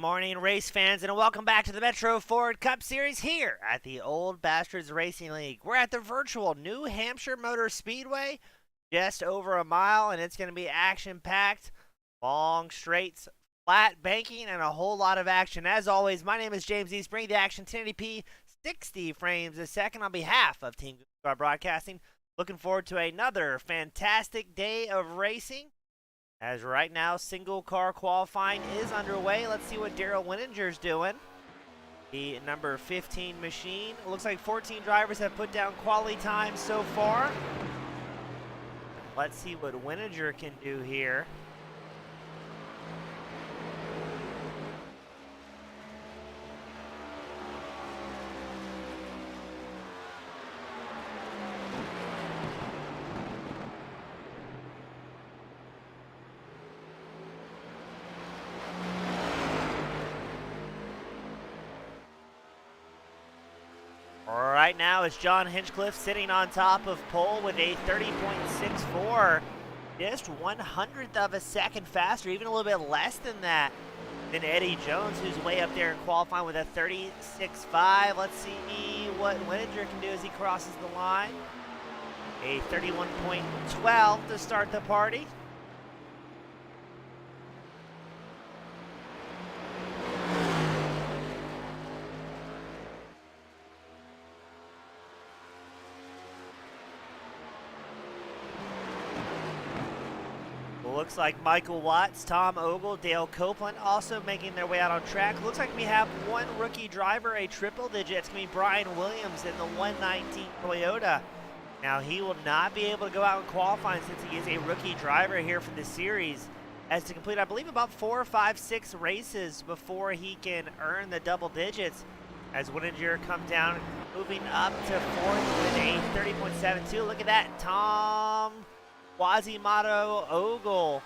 morning, race fans, and welcome back to the Metro Ford Cup Series here at the Old Bastards Racing League. We're at the virtual New Hampshire Motor Speedway, just over a mile, and it's going to be action-packed, long straights, flat banking, and a whole lot of action. As always, my name is James East, bringing the action 1080p, 60 frames a second on behalf of Team Goon Broadcasting. Looking forward to another fantastic day of racing. As right now, single car qualifying is underway. Let's see what Daryl Wininger's doing. The number 15 machine. It looks like 14 drivers have put down quality time so far. Let's see what Wininger can do here. Right now it's John Hinchcliffe sitting on top of pole with a 30.64, just 1/100th of a second faster, even a little bit less than that, than Eddie Jones, who's way up there in qualifying with a 36.5. Let's see what Wininger can do as he crosses the line. A 31.12 to start the party. Looks like Michael Watts, Tom Ogle, Dale Copeland also making their way out on track. Looks like we have one rookie driver, a triple digit. It's going to be Brian Williams in the 119 Toyota. Now, he will not be able to go out in qualifying since he is a rookie driver here for the series. As to complete, I believe, about 4, 5, 6 races before he can earn the double digits. As Wininger comes down, moving up to fourth with a 30.72. Look at that, Tom Quasimodo Ogle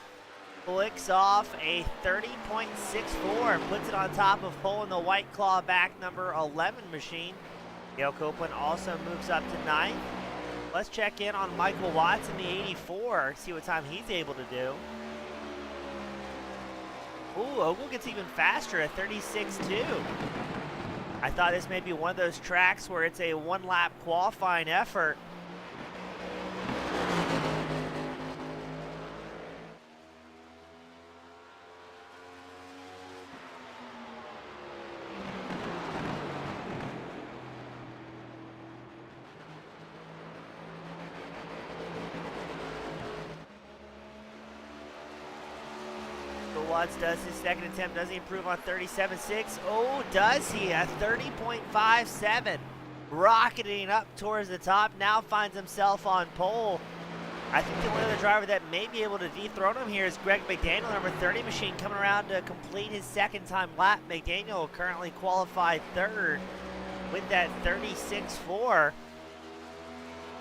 flicks off a 30.64, puts it on top of pole in the White Claw back number 11 machine. Dale Copeland also moves up to ninth. Let's check in on Michael Watts in the 84, see what time he's able to do. Ooh, Ogle gets even faster at 36.2. I thought this may be one of those tracks where it's a one-lap qualifying effort. Watts does his second attempt. Does he improve on 37.6? Oh, does he? A 30.57. Rocketing up towards the top. Now finds himself on pole. I think the only other driver that may be able to dethrone him here is Greg Mcdaniel, number 30 machine, coming around to complete his second time lap. Mcdaniel currently qualified third with that 36.4.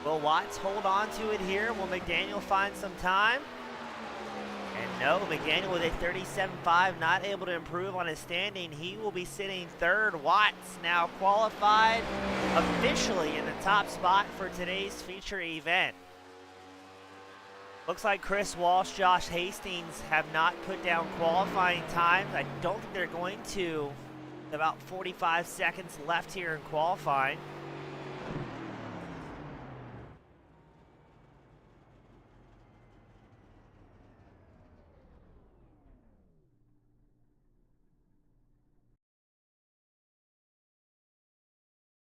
Will Watts hold on to it here? Will Mcdaniel find some time? And no, Mcdaniel with a 37.5, not able to improve on his standing. He will be sitting third. Watts now qualified officially in the top spot for today's feature event. Looks like Chris Walsh, Josh Hastings have not put down qualifying times. I don't think they're going to. About 45 seconds left here in qualifying.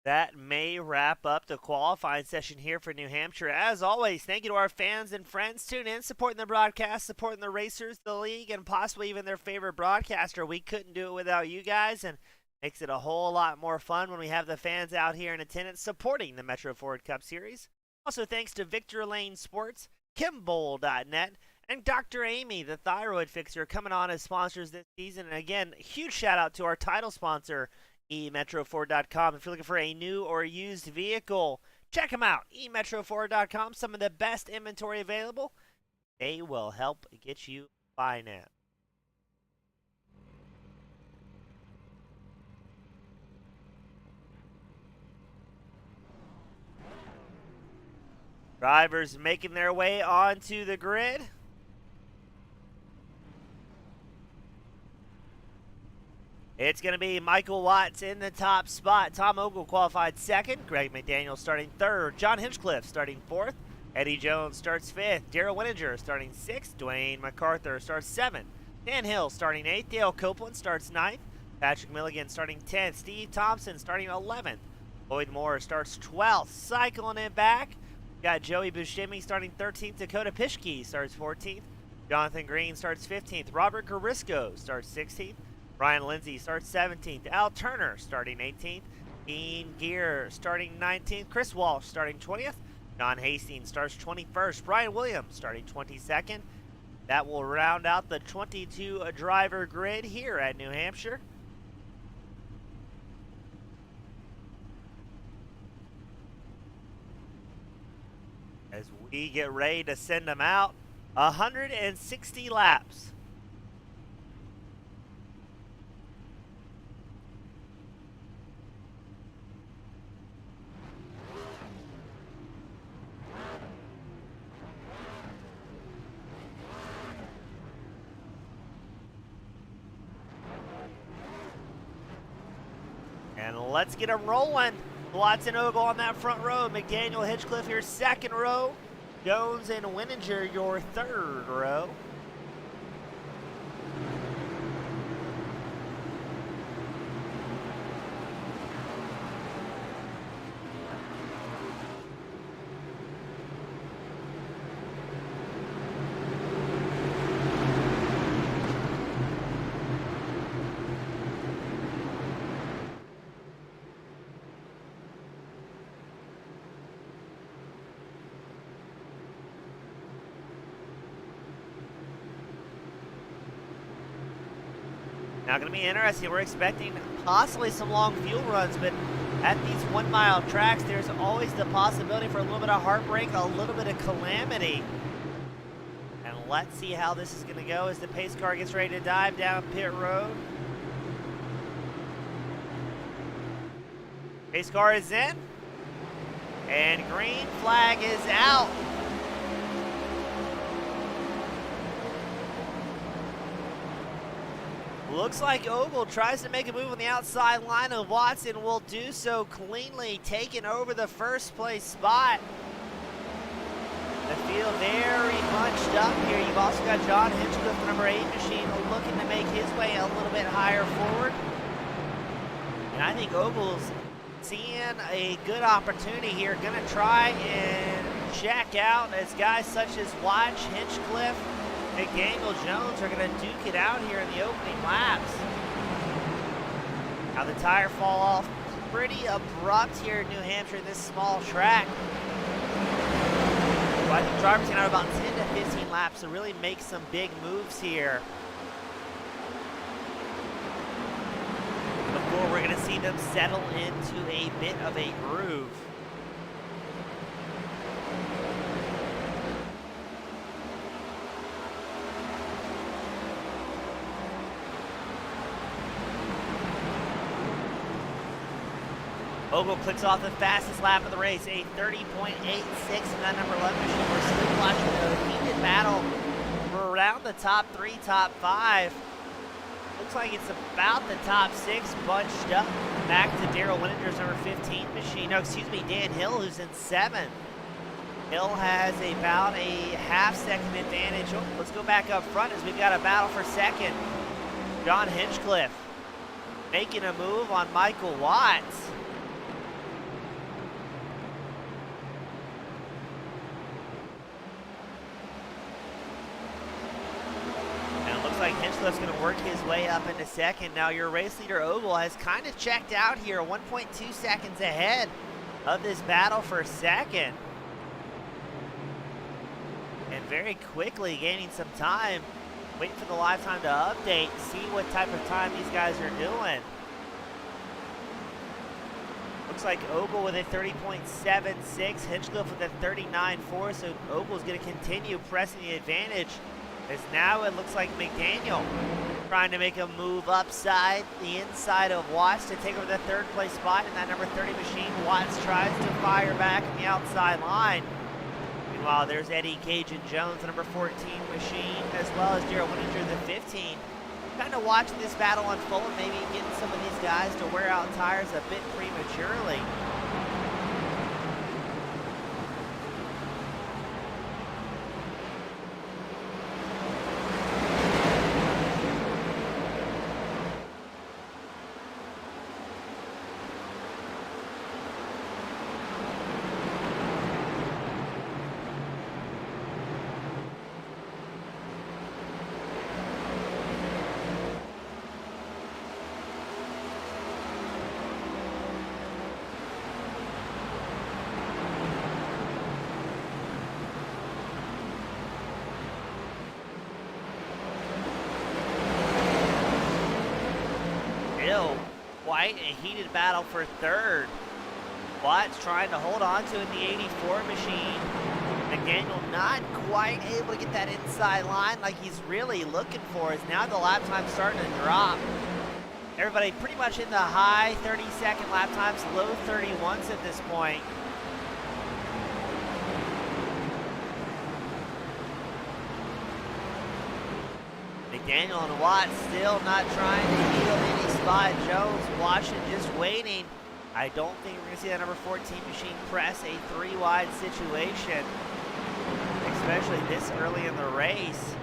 That may wrap up the qualifying session here for New Hampshire. As always, thank you to our fans and friends tuning in, supporting the broadcast, supporting the racers, the league, and possibly even their favorite broadcaster. We couldn't do it without you guys, and makes it a whole lot more fun when we have the fans out here in attendance supporting the Metro Ford Cup Series. Also, thanks to Victor Lane Sports, Kimball.net, and Dr. Amy, the thyroid fixer, coming on as sponsors this season. And again, huge shout out to our title sponsor, eMetroFord.com. If you're looking for a new or used vehicle, check them out. eMetroFord.com. Some of the best inventory available. They will help get you finance. Drivers making their way onto the grid. It's going to be Michael Watts in the top spot. Tom Ogle qualified second. Greg Mcdaniel starting third. John Hinchcliffe starting fourth. Eddie Jones starts fifth. Daryl Wininger starting sixth. Dwayne MacArthur starts seventh. Dan Hill starting eighth. Dale Copeland starts ninth. Patrick Milligan starting 10th. Steve Thompson starting 11th. Lloyd Moore starts 12th. Cycling it back, we got Joey Buscemi starting 13th. Dakota Pischke starts 14th. Jonathan Green starts 15th. Robert Garisco starts 16th. Brian Lindsay starts 17th. Al Turner starting 18th. Ian Gear starting 19th. Chris Walsh starting 20th. John Hastings starts 21st. Brian Williams starting 22nd. That will round out the 22 driver grid here at New Hampshire. As we get ready to send them out, 160 laps. And let's get them rolling. Watts and Ogle on that front row. McDaniel, Hinchcliffe your second row. Jones and Wininger your third row. Now going to be interesting. We're expecting possibly some long fuel runs, but at these 1 mile tracks, there's always the possibility for a little bit of heartbreak, a little bit of calamity. And let's see how this is going to go as the pace car gets ready to dive down pit road. Pace car is in, and green flag is out. Looks like Ogle tries to make a move on the outside line of Watson, will do so cleanly, taking over the first place spot. The field very bunched up here. You've also got John Hinchcliffe, the number 8 machine, looking to make his way a little bit higher forward. And I think Ogle's seeing a good opportunity here. Going to try and check out as guys such as Watch, Hinchcliffe, Mcdaniel, Jones are going to duke it out here in the opening laps. Now the tire fall off pretty abrupt here in New Hampshire in this small track. Well, I think drivers can have about 10 to 15 laps to really make some big moves here before we're going to see them settle into a bit of a groove. Ogle clicks off the fastest lap of the race, a 30.86 in that number 11 machine. We're still watching a heated battle for around the top 3, top 5. Looks like it's about the top 6 bunched up. Back to Daryl Wininger's number 15 machine. No, excuse me, Dan Hill, who's in 7th. Hill has about a half-second advantage. Oh, let's go back up front as we've got a battle for second. John Hinchcliffe making a move on Michael Watts. Like Hinchcliffe's going to work his way up into second. Now your race leader Ogle has kind of checked out here, 1.2 seconds ahead of this battle for second. And very quickly gaining some time. Wait for the live time to update, see what type of time these guys are doing. Looks like Ogle with a 30.76, Hinchcliffe with a 39.4, so Ogle's going to continue pressing the advantage. As now it looks like Mcdaniel trying to make a move upside the inside of Watts to take over the third place spot in that number 30 machine. Watts tries to fire back on the outside line. Meanwhile, there's Eddie, Cajun Jones, the number 14 machine, as well as Daryl Wininger, the 15. kind of watching this battle unfold, maybe getting some of these guys to wear out tires a bit prematurely. Quite a heated battle for third. Watts trying to hold on to in the 84 machine. Mcdaniel not quite able to get that inside line like he's really looking for, as now the lap time's starting to drop. Everybody pretty much in the high 30-second lap times, low 31s at this point. Mcdaniel and Watts still not trying to yield any spot. Jones watching, just waiting. I don't think we're going to see that number 14 machine press a 3-wide situation, especially this early in the race,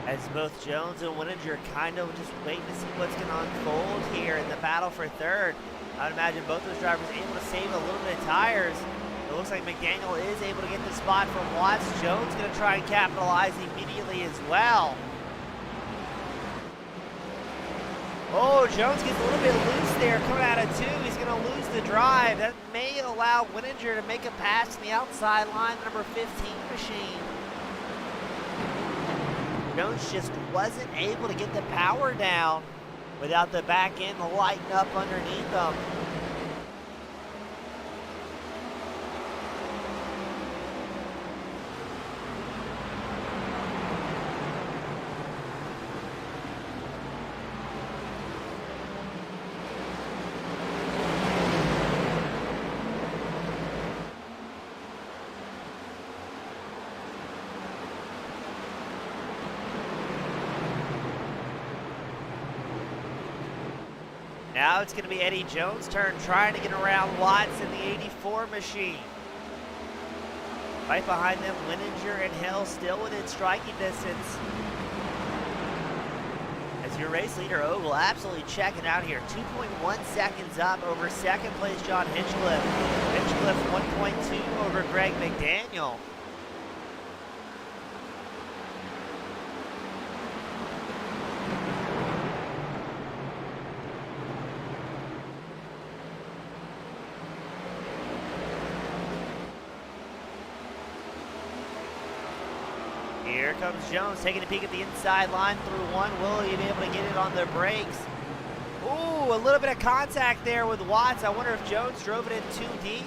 as both Jones and Wininger kind of just waiting to see what's going to unfold here in the battle for third. I would imagine both those drivers able to save a little bit of tires. It looks like Mcdaniel is able to get the spot from Watts. Jones going to try and capitalize immediately as well. Oh, Jones gets a little bit loose there coming out of 2. He's going to lose the drive. That may allow Wininger to make a pass to the outside line, number 15 machine. Jones just wasn't able to get the power down without the back end lighting up underneath them. Now it's going to be Eddie Jones' turn, trying to get around Watts in the 84 machine. Right behind them, Wininger and Hill still within striking distance. As your race leader, Ogle, absolutely checking out here. 2.1 seconds up over second place John Hinchcliffe. Hinchcliffe 1.2 over Greg Mcdaniel. Here comes Jones taking a peek at the inside line through 1. Will he be able to get it on the brakes? Ooh, a little bit of contact there with Watts. I wonder if Jones drove it in too deep.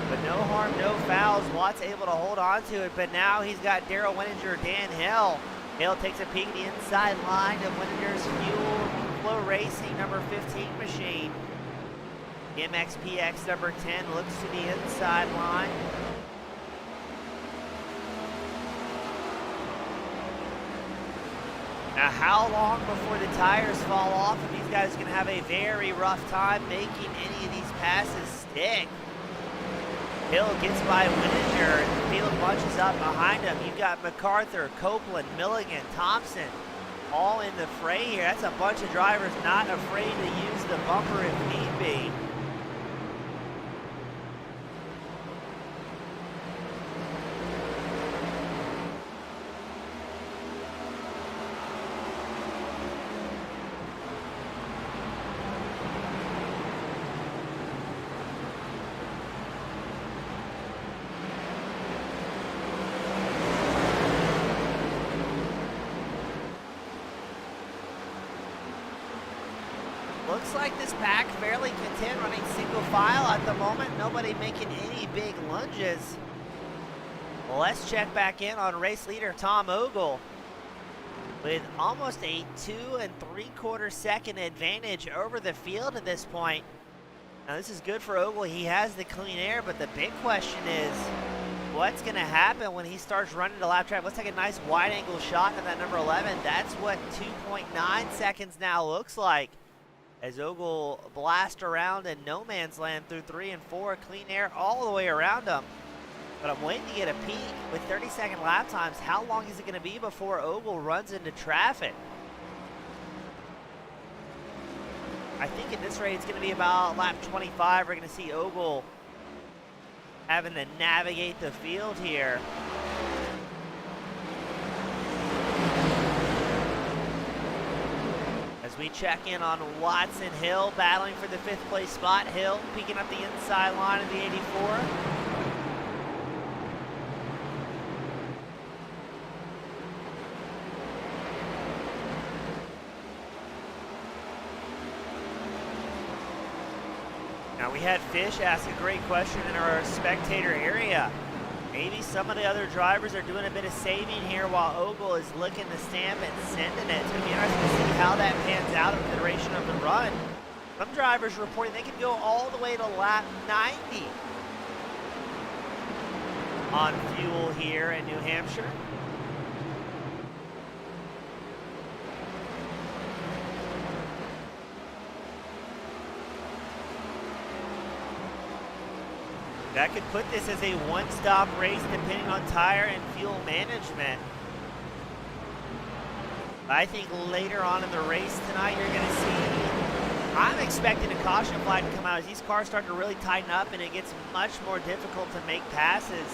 But no harm, no fouls. Watts able to hold on to it, but now he's got Daryl Wininger, Dan Hill. Hill takes a peek at the inside line of Wininger's Flow Racing number 15 machine. MXPX number 10 looks to the inside line. Now, how long before the tires fall off? And these guys are going to have a very rough time making any of these passes stick. Hill gets by Wininger, and the field bunches up behind him. You've got MacArthur, Copeland, Milligan, Thompson, all in the fray here. That's a bunch of drivers not afraid to use the bumper if need be. Looks like this pack fairly content, running single file at the moment. Nobody making any big lunges. Well, let's check back in on race leader Tom Ogle with almost a 2 3/4 second advantage over the field at this point. Now this is good for Ogle. He has the clean air, but the big question is, what's going to happen when he starts running the lap track. Let's take a nice wide angle shot of that number 11. That's what 2.9 seconds now looks like, as Ogle blast around in no man's land through 3 and 4, clean air all the way around him. But I'm waiting to get a peek with 30-second lap times. How long is it going to be before Ogle runs into traffic? I think at this rate it's going to be about lap 25. We're going to see Ogle having to navigate the field here. As we check in on Watson. Hill battling for the 5th place spot. Hill peeking up the inside line of the 84. Now we had Fish ask a great question in our spectator area. Maybe some of the other drivers are doing a bit of saving here while Ogle is licking the stamp and sending it. It's going to be interesting to see how that pans out over the duration of the run. Some drivers reporting they can go all the way to lap 90 on fuel here in New Hampshire. That could put this as a one-stop race depending on tire and fuel management. I think later on in the race tonight you're going to see, I'm expecting a caution flag to come out as these cars start to really tighten up and it gets much more difficult to make passes.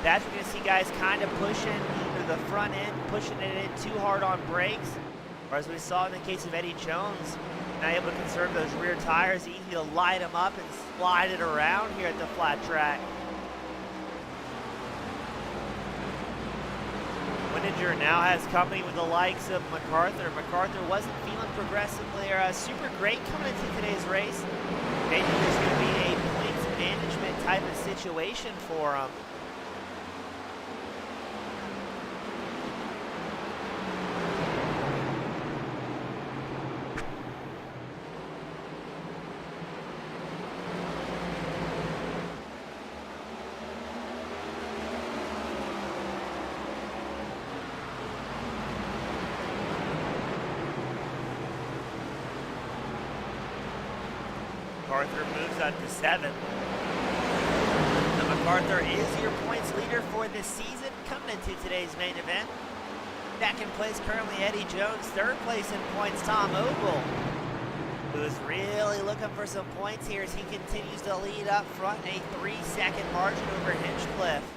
That's when you're going to see guys kind of pushing either the front end, pushing it in too hard on brakes, or as we saw in the case of Eddie Jones, not able to conserve those rear tires, easy to light them up and slide it around here at the flat track. Wininger now has company with the likes of MacArthur. MacArthur wasn't feeling progressively or super great coming into today's race. Maybe there's going to be a points management type of situation for him. MacArthur moves up to 7th. Now MacArthur is your points leader for this season coming into today's main event. Second place currently Eddie Jones. 3rd place in points Tom Ogle, who is really looking for some points here as he continues to lead up front in a 3-second margin over Hinchcliffe.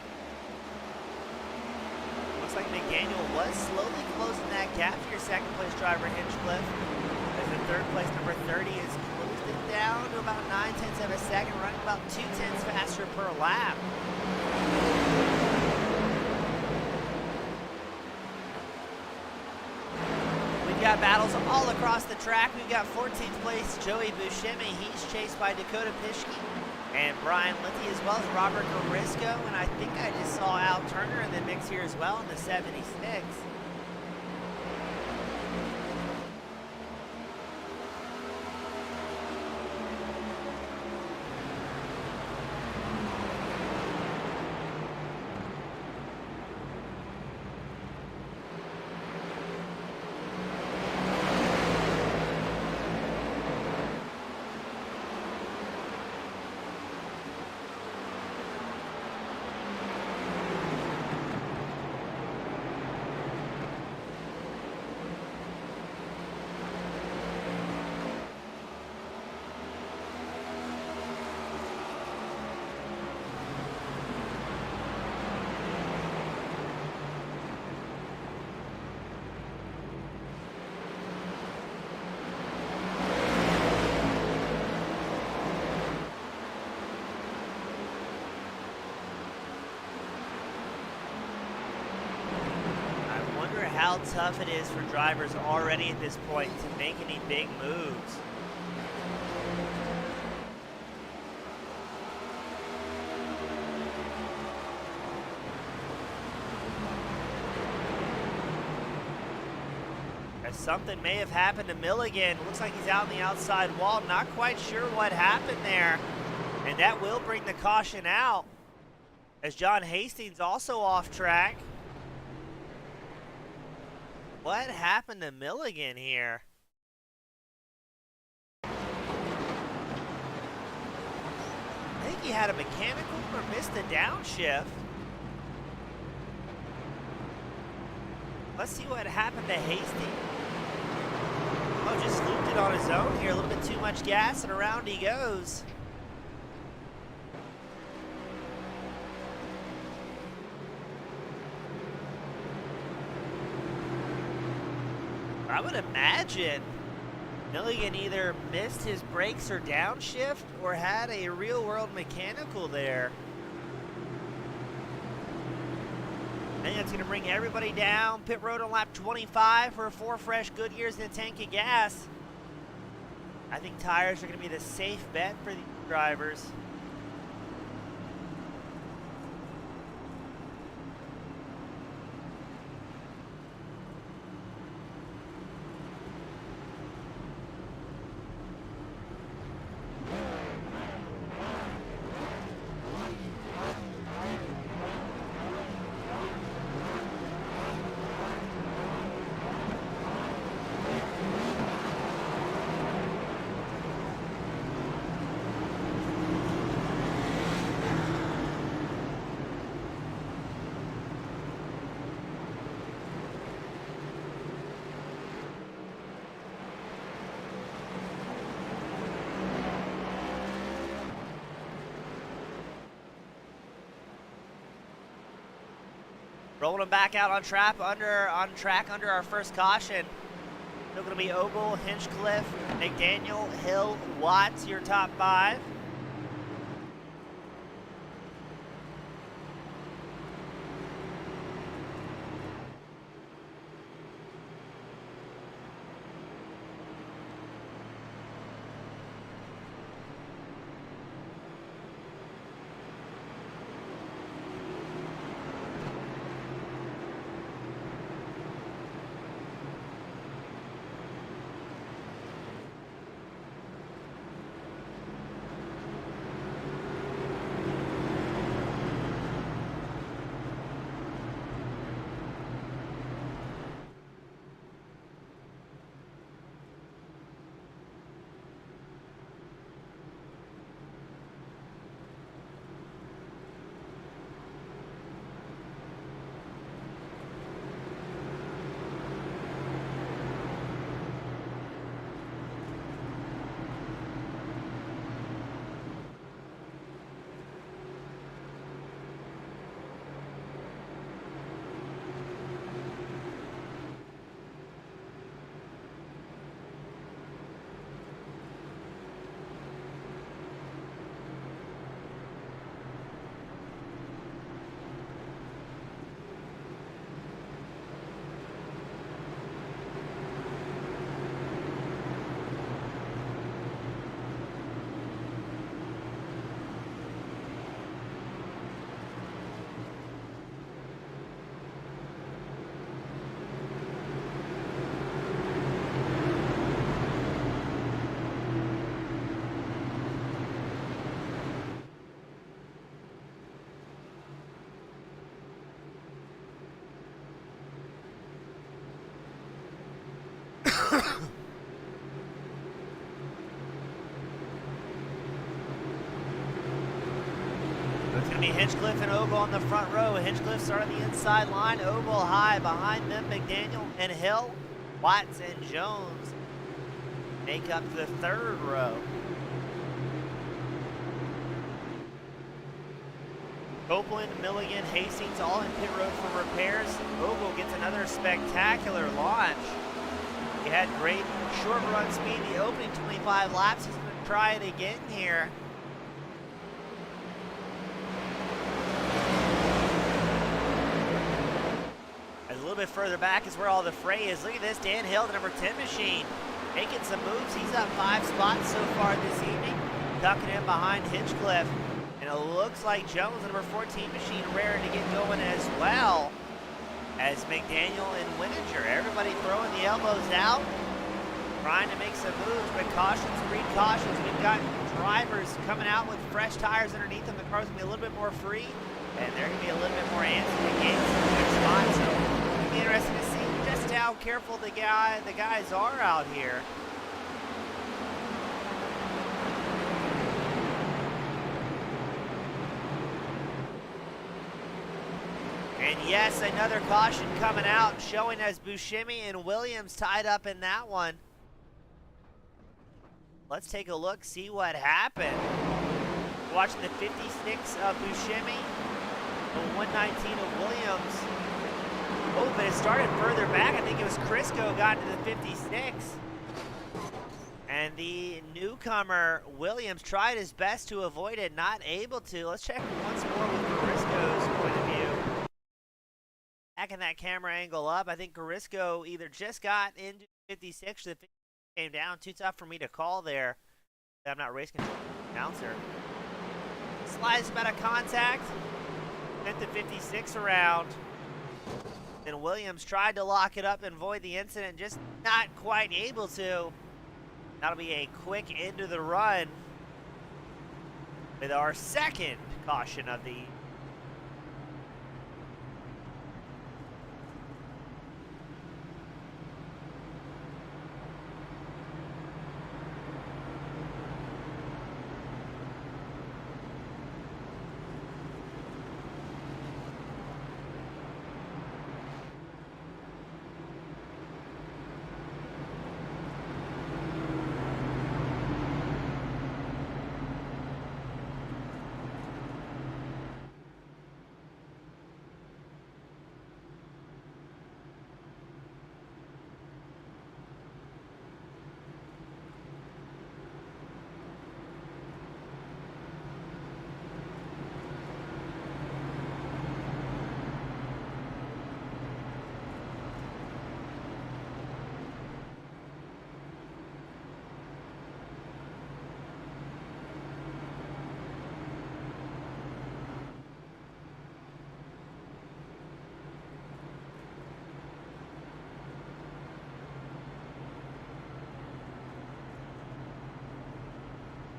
Looks like Mcdaniel was slowly closing that gap to your 2nd place driver Hinchcliffe, as the 3rd place number 30 is down to about 9/10 of a second, running about 2/10 faster per lap. We've got battles all across the track. We've got 14th place Joey Buscemi. He's chased by Dakota Pischke and Brian Lindsay, as well as Robert Garisco. And I think I just saw Al Turner in the mix here as well in the 76. How tough it is for drivers already at this point to make any big moves. As something may have happened to Milligan. Looks like he's out on the outside wall. Not quite sure what happened there. And that will bring the caution out. As John Hastings also off track. What happened to Milligan here? I think he had a mechanical or missed a downshift. Let's see what happened to Hastings. Oh, just looped it on his own here. A little bit too much gas, and around he goes. I would imagine Milligan either missed his brakes or downshift or had a real-world mechanical there. I think that's going to bring everybody down. Pit road on lap 25 for 4 fresh Goodyears and a tank of gas. I think tires are going to be the safe bet for these drivers. Rolling them back out on track under our first caution. Still going to be Ogle, Hinchcliffe, McDaniel, Hill, Watts, your top 5. It's going to be Hinchcliffe and Ogle on the front row. Hinchcliffe starting the inside line. Ogle high behind them. McDaniel and Hill. Watts and Jones make up the third row. Copeland, Milligan, Hastings all in pit road for repairs. Ogle gets another spectacular launch. He had great short run speed the opening 25 laps. He's going to try it again here. A little bit further back is where all the fray is. Look at this, Dan Hill, the number 10 machine, making some moves. He's up 5 spots so far this evening, tucking in behind Hinchcliffe. And it looks like Jones, the number 14 machine, raring to get going as well as McDaniel and Wininger. Everybody throwing the elbows out, trying to make some moves, but cautions, read cautions. We've got drivers coming out with fresh tires underneath them. The car's going to be a little bit more free And they're going to be a little bit more antsy to gain some good spots. So it'll be interesting to see just how careful the guys are out here. And yes, another caution coming out, showing as Buscemi and Williams tied up in that one. Let's take a look, see what happened. We're watching the 56 of Buscemi, the 119 of Williams. Oh, but it started further back. I think it was Crisco got into the 56. And the newcomer, Williams, tried his best to avoid it, not able to. Let's check once more with Crisco's point of view. Backing that camera angle up, I think Crisco either just got into 56 or the 56 came down. Too tough for me to call there. I'm not race control announcer. Slides about a contact. Sent the 56 around. Then Williams tried to lock it up and avoid the incident, just not quite able to. That'll be a quick end to the run with our second caution of the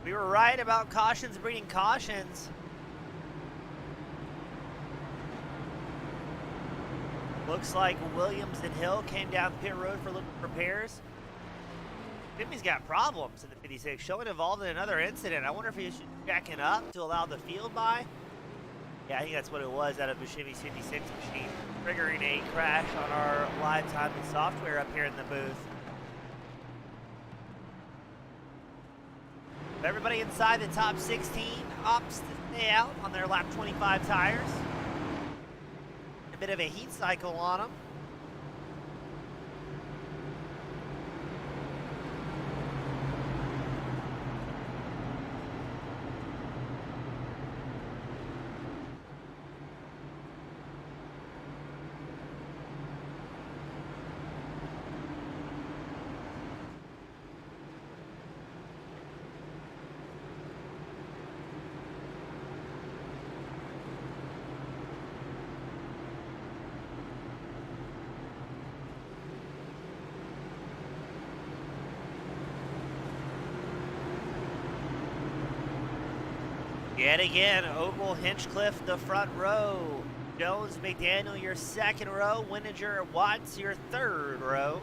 We were right about cautions breeding cautions. Looks like Williams and Hill came down pit road for a little repairs. Jimmy's got problems in the 56, showing involved in another incident. I wonder if he's jacking up to allow the field by. Yeah, I think that's what it was out of Buscemi's 56 machine, triggering a crash on our live timing software up here in the booth. Everybody inside the top 16 opts to stay out on their lap 25 tires. A bit of a heat cycle on them. Yet again, Ogle, Hinchcliffe, the front row. Jones, McDaniel, your second row. Wininger, Watts, your third row.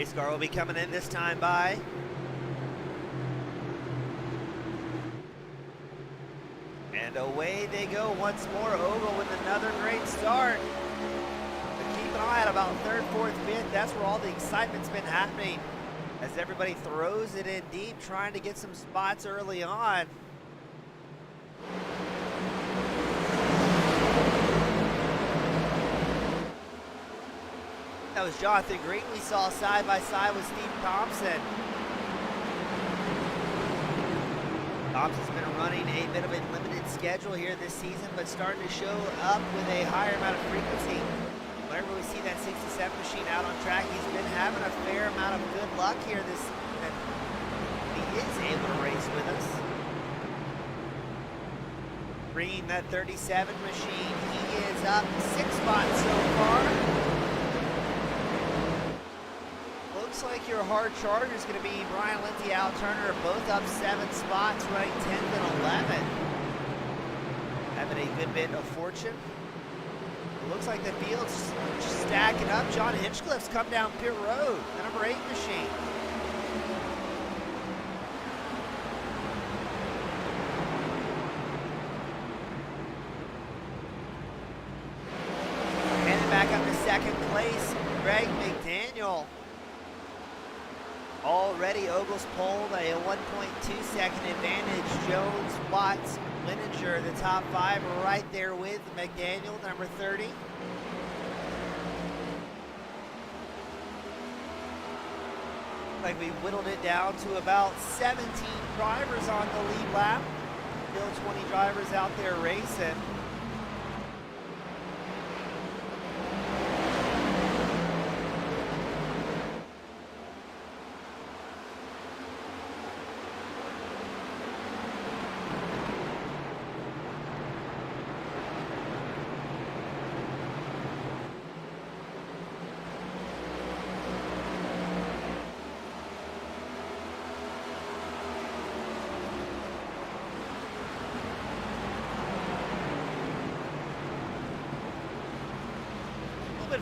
Pace car will be coming in this time by. And away they go once more. Ogle with another great start. But keep an eye out about third, fourth, fifth. That's where all the excitement's been happening, as everybody throws it in deep, trying to get some spots early on. That was Jonathan Green we saw side by side with Steve Thompson. Thompson's been running a bit of a limited schedule here this season, but starting to show up with a higher amount of frequency. Whenever we see that 67 machine out on track, he's been having a fair amount of good luck here this season. He is able to race with us. Bringing that 37 machine, he is up 6 spots so far. Looks like your hard charger is going to be Brian Lindsay, Al Turner, both up 7 spots, running 10th and 11. Having a good bit of fortune. It looks like the field's stacking up. John Hinchcliffe's come down pit road, the number 8 machine. And back up to second place, Greg McDaniel. Already Ogle's pulled a 1.2 second advantage. Jones, Watts, Wininger, the top 5 right there with McDaniel, number 30. Like we whittled it down to about 17 drivers on the lead lap. Still 20 drivers out there racing.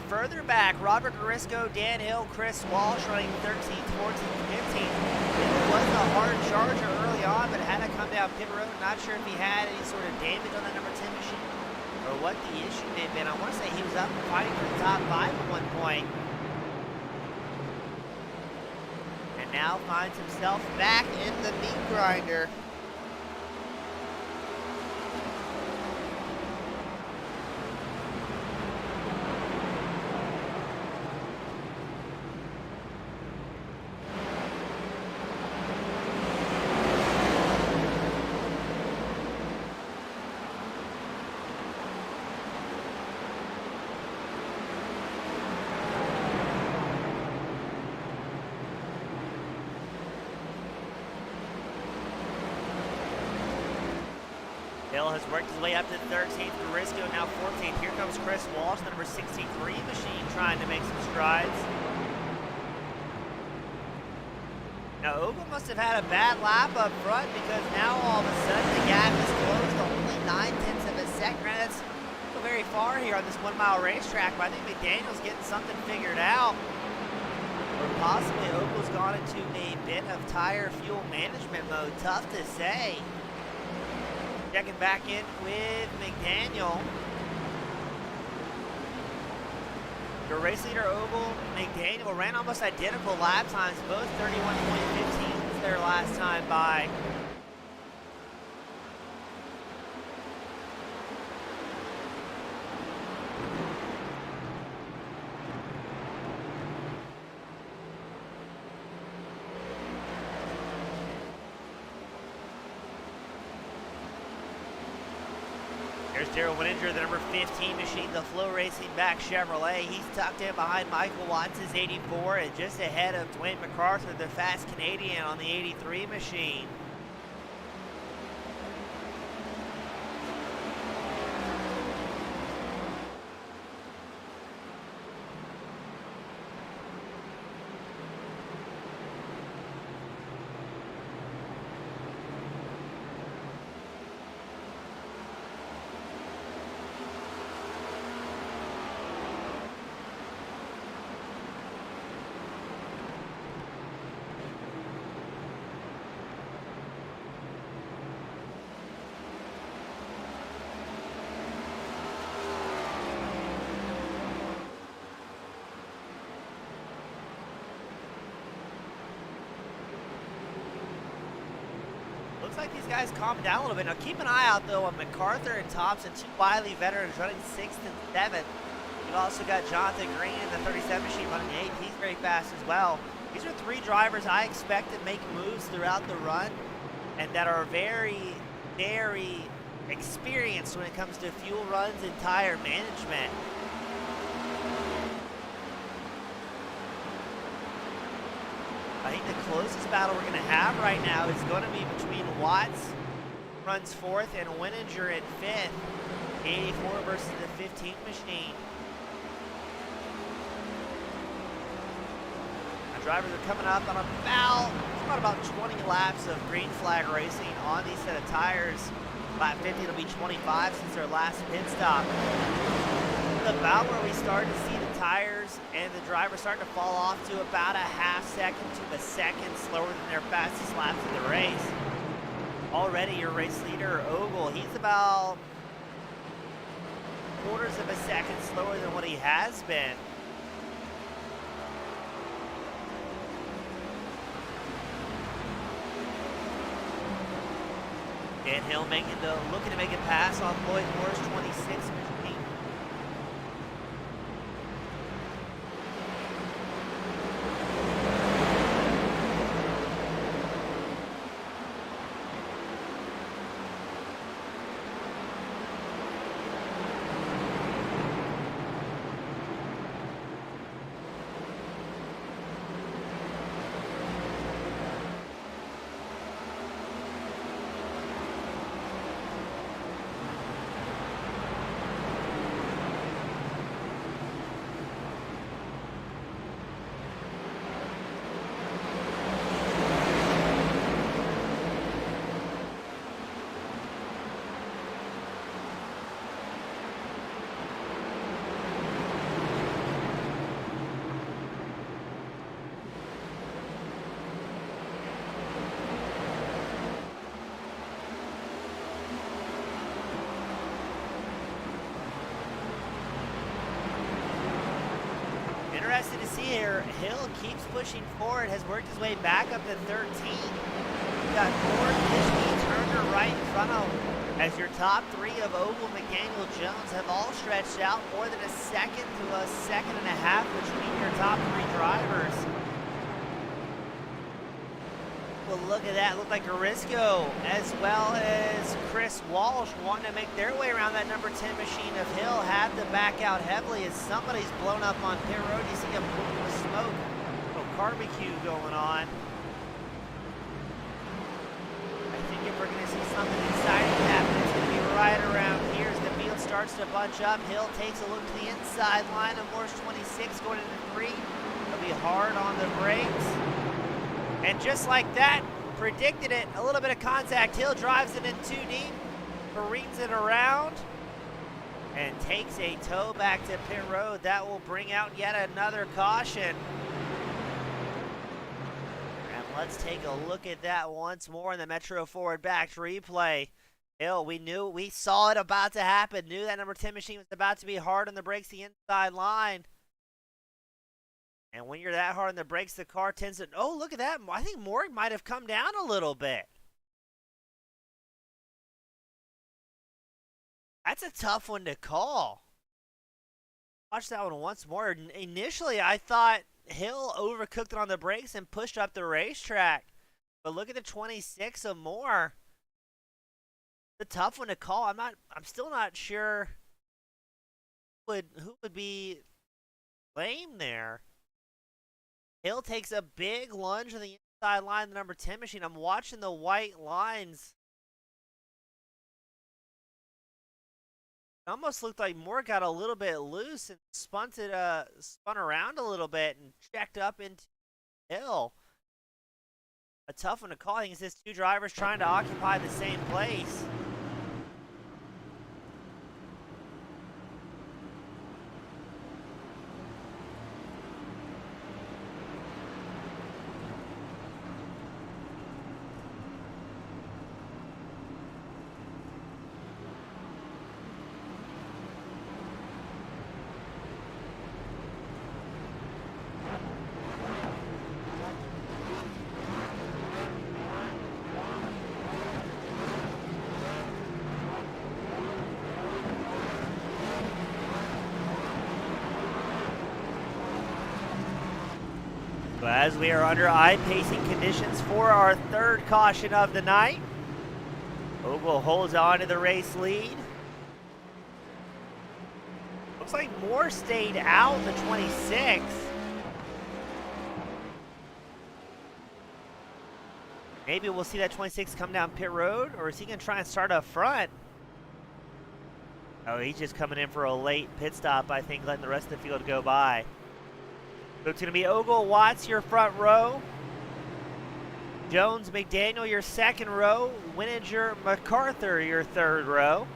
Further back, Robert Garisco, Dan Hill, Chris Walsh running 13th, 14th, 15th. It was a hard charger early on, but had to come down pit road. Not sure if he had any sort of damage on that number 10 machine or what the issue may have been. I want to say he was up fighting for the top 5 at one point. And now finds himself back in the meat grinder. Hill has worked his way up to 13th, Garisco now 14th. Here comes Chris Walsh, the number 63 machine, trying to make some strides. Now Ogle must have had a bad lap up front, because now all of a sudden the gap is closed to only 9/10 of a second. That's not very far here on this 1 mile racetrack, but I think McDaniel's getting something figured out. Or possibly Ogle's gone into a bit of tire fuel management mode. Tough to say. Checking back in with McDaniel. Your race leader Ogle, McDaniel ran almost identical lap times, both 31.15 their last time by. There's Daryl Wininger, the number 15 machine, the Flow Racing back Chevrolet. He's tucked in behind Michael Watts' 84 and just ahead of Dwayne MacArthur, the fast Canadian, on the 83 machine. Looks like these guys calmed down a little bit. Now keep an eye out though on MacArthur and Thompson, 2 wily veterans running 6th and 7th. You've also got Jonathan Green in the 37 machine running 8th. He's very fast as well. These are 3 drivers I expect to make moves throughout the run. and that are very, very experienced when it comes to fuel runs and tire management. I think the closest battle we're going to have right now is going to be between Watts, runs 4th, and Wininger in 5th. 84 versus the 15 machine. The drivers are coming up on about 20 laps of green flag racing on these set of tires. Lap 50 will be 25 since their last pit stop. About where we start to see the tires and the drivers starting to fall off to about a half second to a second slower than their fastest laps of the race. Already your race leader, Ogle, he's about quarters of a second slower than what he has been. Dan Hill looking to make a pass on Lloyd Moore's 26 machine. Interesting to see here. Hill keeps pushing forward, has worked his way back up to 13. We've got Moore, Tishby, Turner right in front of him. As your top three of Ogle, Mcdaniel, Jones have all stretched out more than a second to a second and a half between your top three drivers. Well, look at that. Looked like Arisco as well as Chris Walsh wanting to make their way around that number 10 machine of Hill. Had to back out heavily as somebody's blown up on pit road. You see a pool of smoke. A barbecue going on. I think if we're going to see something exciting happen, it's going to be right around here as the field starts to bunch up. Hill takes a look to the inside line of Moore's 26 going into 3. It'll be hard on the brakes. And just like that, predicted it, a little bit of contact. Hill drives it in too deep, careens it around, and takes a tow back to pit road. That will bring out yet another caution. And let's take a look at that once more in the Metro Forward backed replay. Hill, we saw it about to happen, knew that number 10 machine was about to be hard on the brakes the inside line. And when you're that hard on the brakes, the car tends to, oh, look at that. I think Moore might have come down a little bit. That's a tough one to call. Watch that one once more. Initially, I thought Hill overcooked it on the brakes and pushed up the racetrack. But look at the 26 of Moore. It's a tough one to call. I'm still not sure who would be lame there. Hill takes a big lunge on the inside line of the number 10 machine. I'm watching the white lines. It almost looked like Moore got a little bit loose and spun around a little bit and checked up into Hill. A tough one to call. I think it's just two drivers trying to occupy the same place. As we are under eye-pacing conditions for our third caution of the night. Ogle holds on to the race lead. Looks like Moore stayed out the 26. Maybe we'll see that 26 come down pit road, or is he going to try and start up front? Oh, he's just coming in for a late pit stop, I think, letting the rest of the field go by. So it's going to be Ogle, Watts, your front row. Jones, McDaniel, your second row. Wininger, MacArthur, your third row.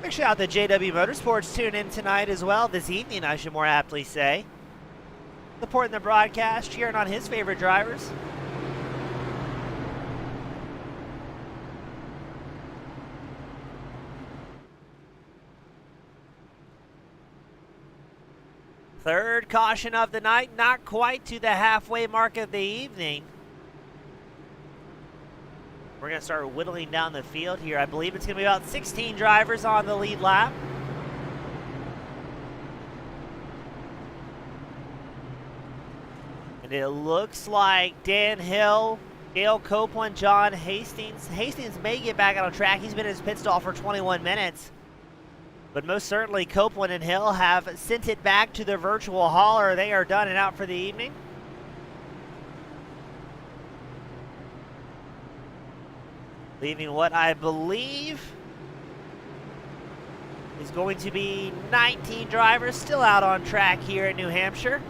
Big shout out to JW Motorsports tune in tonight as well, this evening I should more aptly say. Supporting the broadcast, cheering on his favorite drivers. Third caution of the night, not quite to the halfway mark of the evening. We're going to start whittling down the field here. I believe it's going to be about 16 drivers on the lead lap. And it looks like Dan Hill, Dale Copeland, John Hastings. Hastings may get back on track. He's been in his pit stall for 21 minutes. But most certainly Copeland and Hill have sent it back to the virtual hauler. They are done and out for the evening. Leaving what I believe is going to be 19 drivers still out on track here in New Hampshire.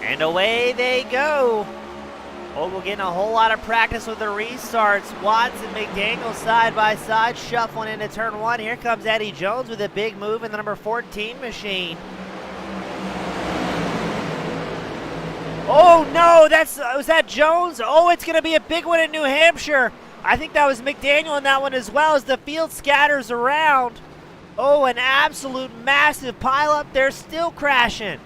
And away they go. Ogle getting a whole lot of practice with the restarts. Watts and McDaniel side by side, shuffling into turn one. Here comes Eddie Jones with a big move in the number 14 machine. Oh no, was that Jones? Oh, it's going to be a big one in New Hampshire. I think that was McDaniel in that one as well as the field scatters around. Oh, an absolute massive pileup. They're still crashing.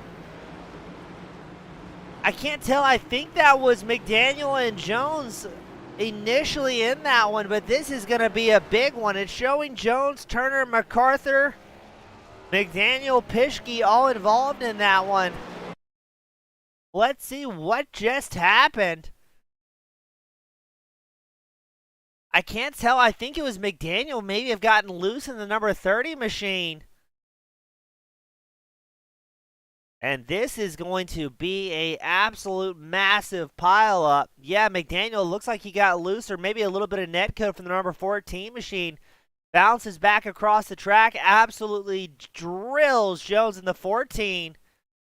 I can't tell. I think that was McDaniel and Jones initially in that one, but this is going to be a big one. It's showing Jones, Turner, MacArthur, McDaniel, Pischke all involved in that one. Let's see what just happened. I can't tell. I think it was McDaniel maybe have gotten loose in the number 30 machine. And this is going to be a absolute massive pileup. Yeah, McDaniel looks like he got loose, or maybe a little bit of net code from the number 14 machine. Bounces back across the track, absolutely drills Jones in the 14.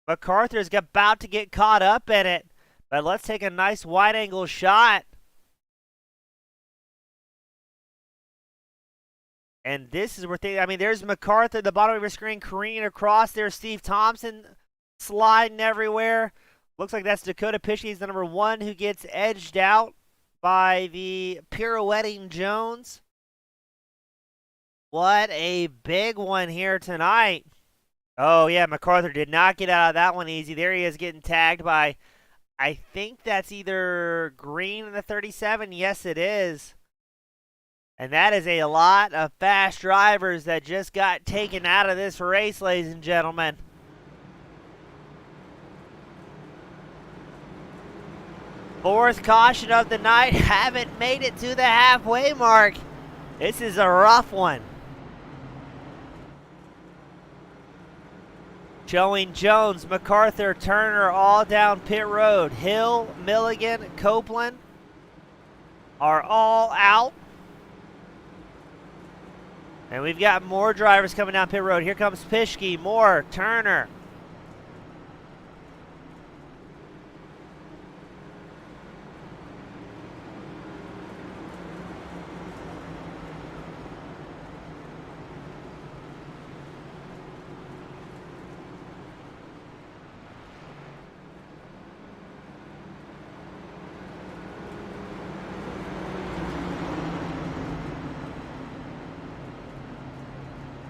MacArthur's about to get caught up in it. But let's take a nice wide angle shot. And this is where there's MacArthur at the bottom of your screen, careening across there. Steve Thompson sliding everywhere. Looks like that's Dakota Pischke. He's the number 1 who gets edged out by the pirouetting Jones. What a big one here tonight. Oh, yeah, MacArthur did not get out of that one easy. There he is getting tagged by, I think that's either Green in the 37. Yes, it is. And that is a lot of fast drivers that just got taken out of this race, ladies and gentlemen. Fourth caution of the night. Haven't made it to the halfway mark. This is a rough one. Showing Jones, MacArthur, Turner all down pit road. Hill, Milligan, Copeland are all out. And we've got more drivers coming down pit road. Here comes Pischke, Moore, Turner.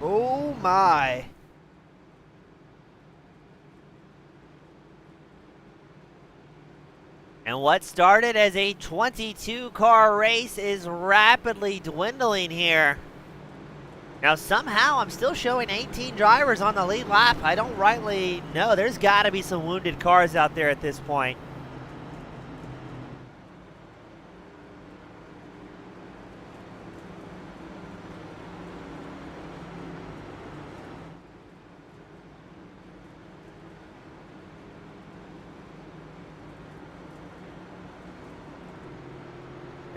Oh my. And what started as a 22-car race is rapidly dwindling here. Now somehow I'm still showing 18 drivers on the lead lap. I don't rightly know. There's got to be some wounded cars out there at this point.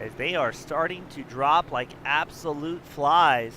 As they are starting to drop like absolute flies.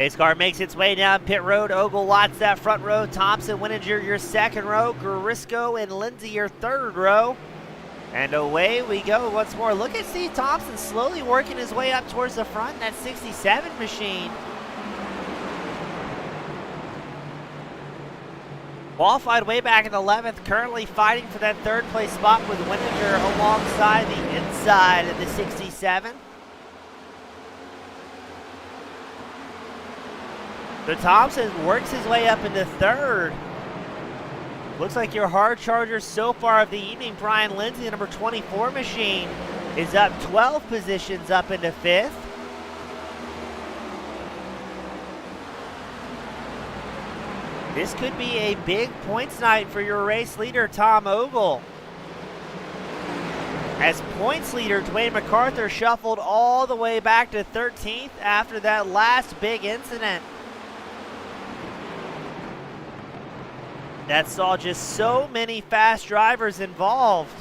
Pace car makes its way down pit road. Ogle, Watts that front row. Thompson, Wininger your second row. Garisco and Lindsay your third row. And away we go once more. Look at Steve Thompson slowly working his way up towards the front in that 67 machine. Qualified way back in 11th, currently fighting for that third place spot with Wininger alongside the inside of the 67. So Thompson works his way up into third. Looks like your hard charger so far of the evening, Brian Lindsay, the number 24 machine, is up 12 positions up into fifth. This could be a big points night for your race leader, Tom Ogle. As points leader, Dwayne MacArthur shuffled all the way back to 13th after that last big incident that saw just so many fast drivers involved.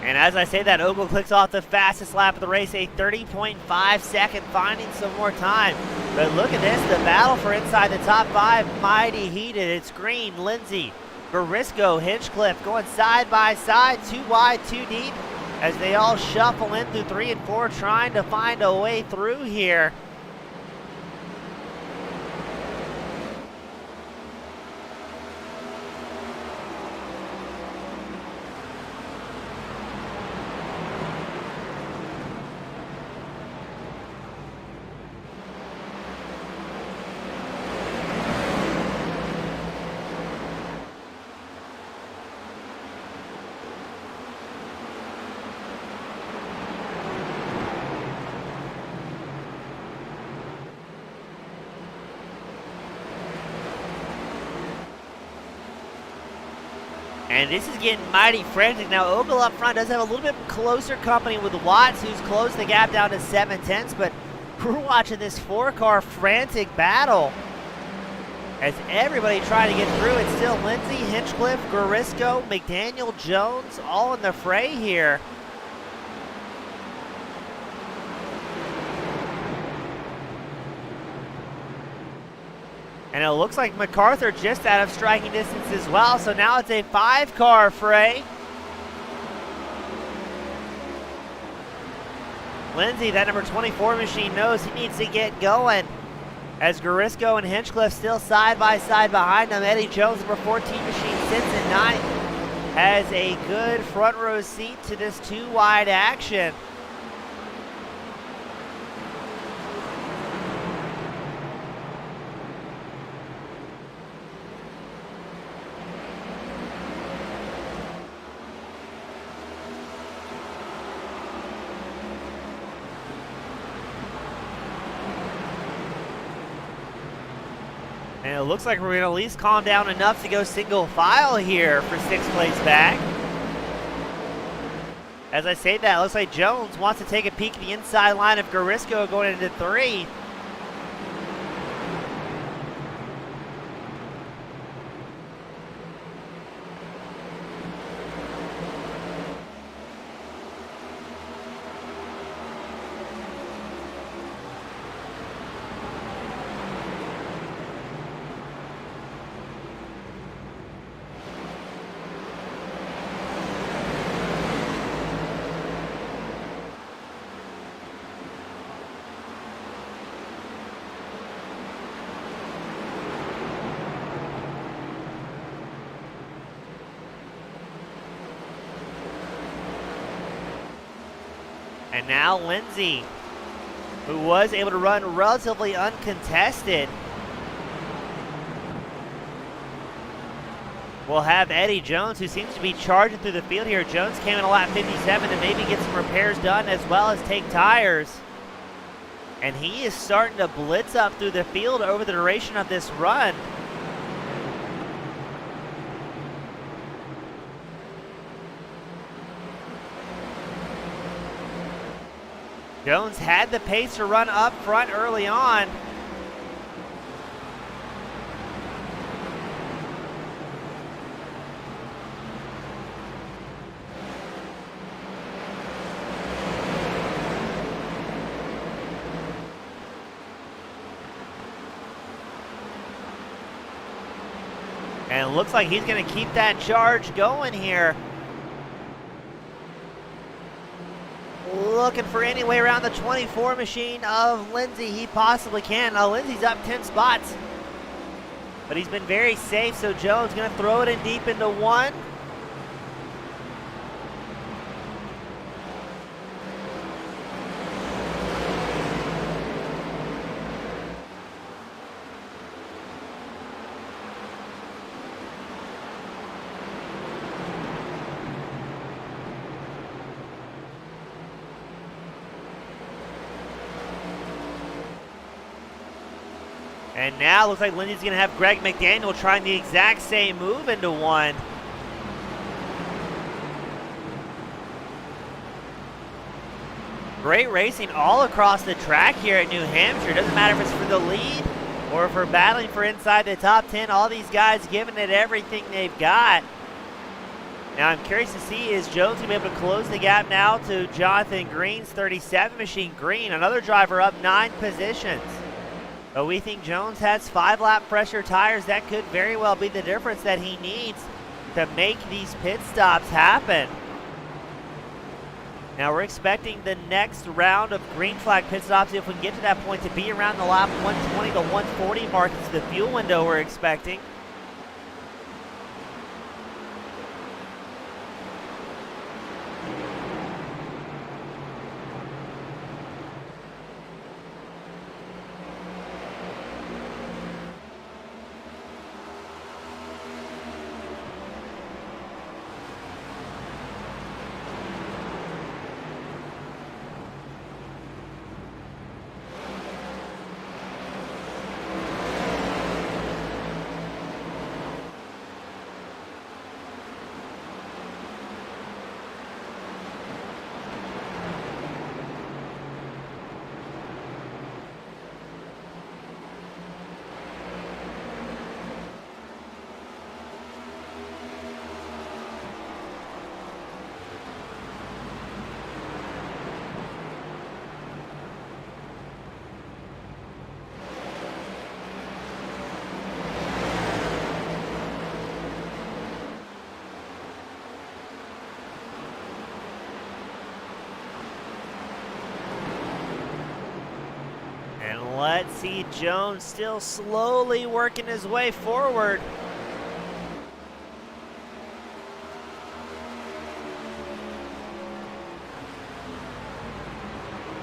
And as I say that, Ogle clicks off the fastest lap of the race, a 30.5 second, finding some more time. But look at this, the battle for inside the top five, mighty heated. It's Green, Lindsay, Garisco, Hinchcliffe going side by side, too wide, too deep, as they all shuffle in through 3 and 4, trying to find a way through here. And this is getting mighty frantic. Now, Ogle up front does have a little bit closer company with Watts, who's closed the gap down to 7/10, but we're watching this 4-car frantic battle as everybody trying to get through. It's still Lindsay, Hinchcliffe, Garisco, McDaniel, Jones, all in the fray here. And it looks like MacArthur just out of striking distance as well. So now it's a 5-car fray. Lindsay, that number 24 machine, knows he needs to get going. As Garisco and Hinchcliffe still side by side behind him. Eddie Jones, number 14 machine, sits in 9th. Has a good front row seat to this 2-wide action. And it looks like we're going to at least calm down enough to go single file here for 6th place back. As I say that, it looks like Jones wants to take a peek at the inside line of Garisco going into 3. And now Lindsay, who was able to run relatively uncontested, will have Eddie Jones, who seems to be charging through the field here. Jones came in a lap 57 to maybe get some repairs done as well as take tires. And he is starting to blitz up through the field over the duration of this run. Jones had the pace to run up front early on. And it looks like he's going to keep that charge going here. Looking for any way around the 24 machine of Lindsay he possibly can. Now Lindsay's up 10 spots, but he's been very safe, so Jones going to throw it in deep into 1. And now it looks like Lindsay's going to have Greg McDaniel trying the exact same move into 1. Great racing all across the track here at New Hampshire. Doesn't matter if it's for the lead or if we're battling for inside the top 10. All these guys giving it everything they've got. Now I'm curious to see, is Jones going to be able to close the gap now to Jonathan Green's 37 machine? Green, another driver up 9 positions. But we think Jones has 5-lap pressure tires. That could very well be the difference that he needs to make these pit stops happen. Now we're expecting the next round of green flag pit stops, if we can get to that point, to be around the lap 120 to 140 mark. It's the fuel window we're expecting. Let's see, Jones still slowly working his way forward.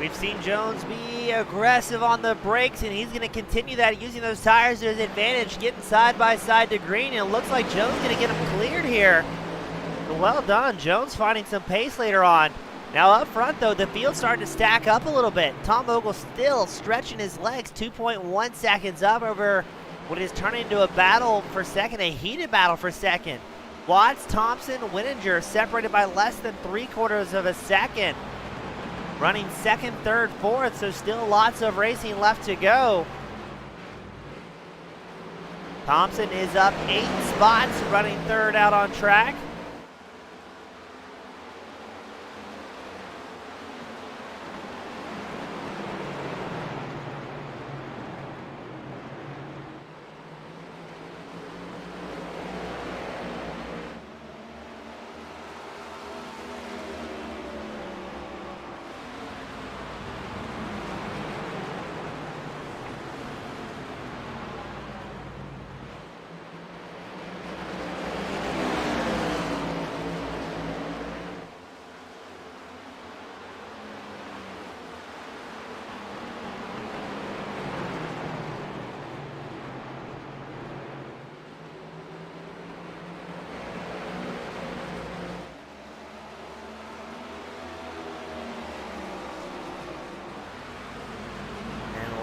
We've seen Jones be aggressive on the brakes, and he's going to continue that, using those tires to his advantage, getting side by side to green, and it looks like Jones going to get him cleared here. Well done, Jones finding some pace later on. Now up front, though, the field's starting to stack up a little bit. Tom Ogle still stretching his legs, 2.1 seconds up over what is turning into a battle for second, a heated battle for second. Watts, Thompson, Wininger separated by less than 3/4 of a second. Running second, third, fourth, so still lots of racing left to go. Thompson is up 8 spots, running third out on track.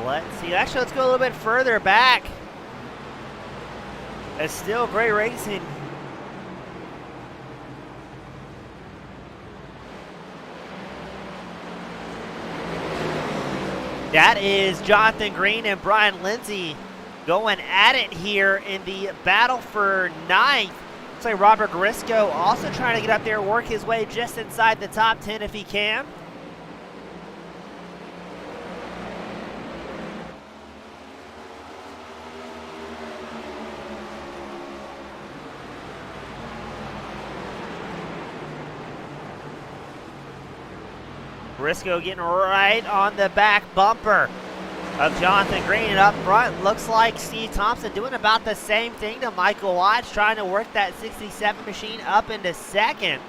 Let's see, actually, let's go a little bit further back. It's still great racing. That is Jonathan Green and Brian Lindsay going at it here in the battle for 9th. Looks like Robert Grisco also trying to get up there, work his way just inside the top 10 if he can. Briscoe getting right on the back bumper of Jonathan Green, and up front looks like Steve Thompson doing about the same thing to Michael Watts, trying to work that 67 machine up into second.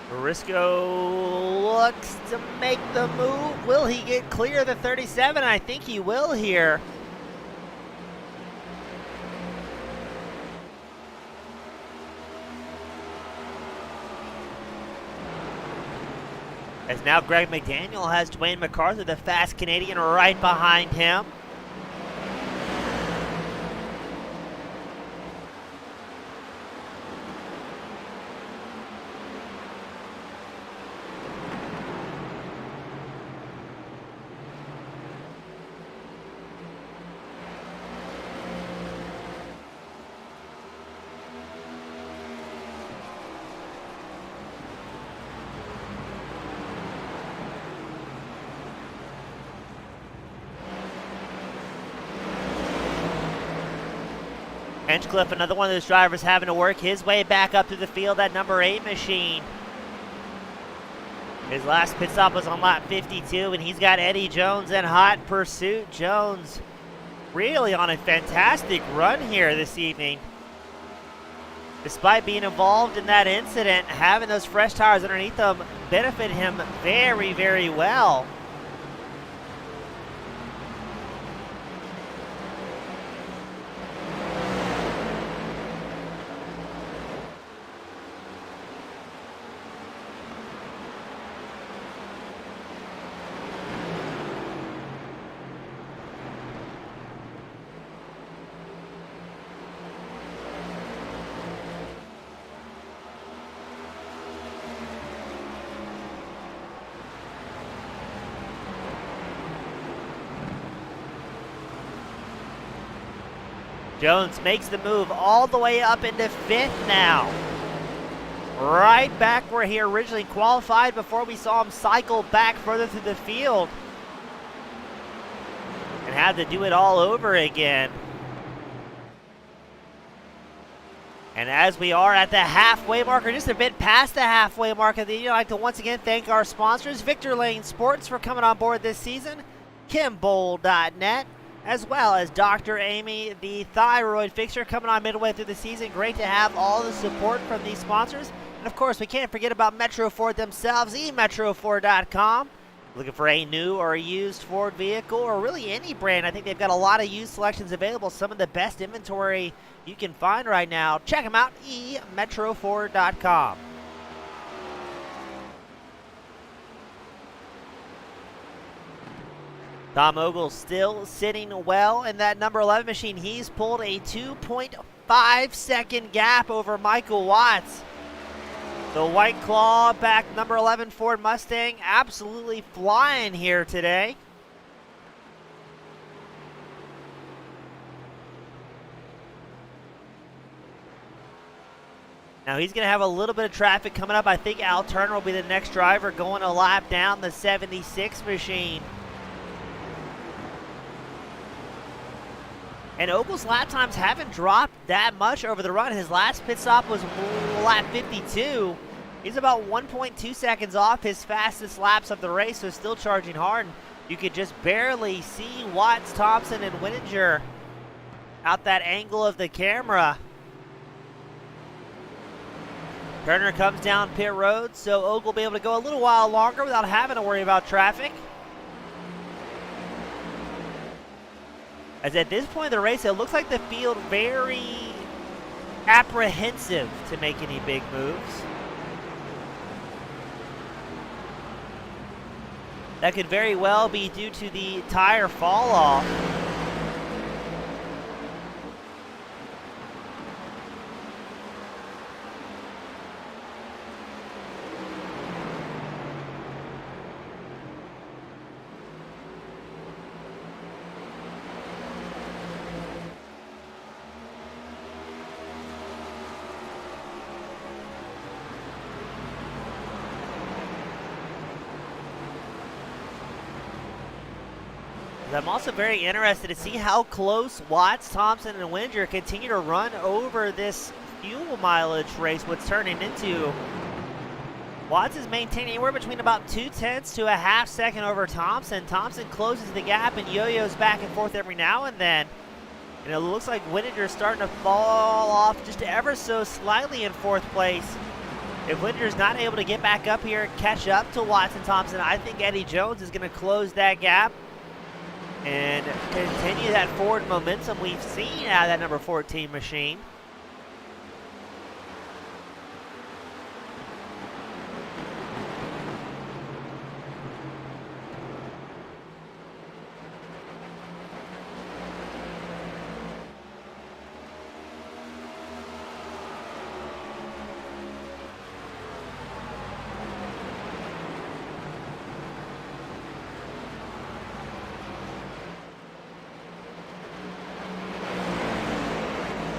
Briscoe looks to make the move. Will he get clear of the 37? I think he will here. As now Greg McDaniel has Dwayne MacArthur, the fast Canadian, right behind him. Hinchcliffe, another one of those drivers having to work his way back up to the field, that number 8 machine. His last pit stop was on lap 52, and he's got Eddie Jones in hot pursuit. Jones really on a fantastic run here this evening. Despite being involved in that incident, having those fresh tires underneath him benefited him very, very well. Jones makes the move all the way up into 5th now. Right back where he originally qualified before we saw him cycle back further through the field. And had to do it all over again. And as we are at the halfway mark, or just a bit past the halfway mark of the year, I'd like to once again thank our sponsors, Victor Lane Sports, for coming on board this season, KimBowl.net, as well as Dr. Amy, the thyroid fixture, coming on midway through the season. Great to have all the support from these sponsors. And of course, we can't forget about Metro Ford themselves, eMetroFord.com. Looking for a new or a used Ford vehicle, or really any brand. I think they've got a lot of used selections available, some of the best inventory you can find right now. Check them out, eMetroFord.com. Tom Ogle still sitting well in that number 11 machine. He's pulled a 2.5 second gap over Michael Watts. The White Claw back number 11 Ford Mustang absolutely flying here today. Now he's going to have a little bit of traffic coming up. I think Al Turner will be the next driver going a lap down the 76 machine. And Ogle's lap times haven't dropped that much over the run. His last pit stop was lap 52. He's about 1.2 seconds off his fastest laps of the race, so still charging hard. You could just barely see Watts, Thompson, and Wininger out that angle of the camera. Turner comes down pit road, so Ogle will be able to go a little while longer without having to worry about traffic. As at this point in the race, it looks like the field very apprehensive to make any big moves. That could very well be due to the tire fall off. I'm also very interested to see how close Watts, Thompson, and Wininger continue to run over this fuel mileage race, what's turning into. Watts is maintaining anywhere between about 0.2 to a half second over Thompson. Thompson closes the gap and yo-yos back and forth every now and then. And it looks like Wininger is starting to fall off just ever so slightly in 4th place. If Wininger's not able to get back up here and catch up to Watts and Thompson, I think Eddie Jones is going to close that gap and continue that forward momentum we've seen out of that number 14 machine.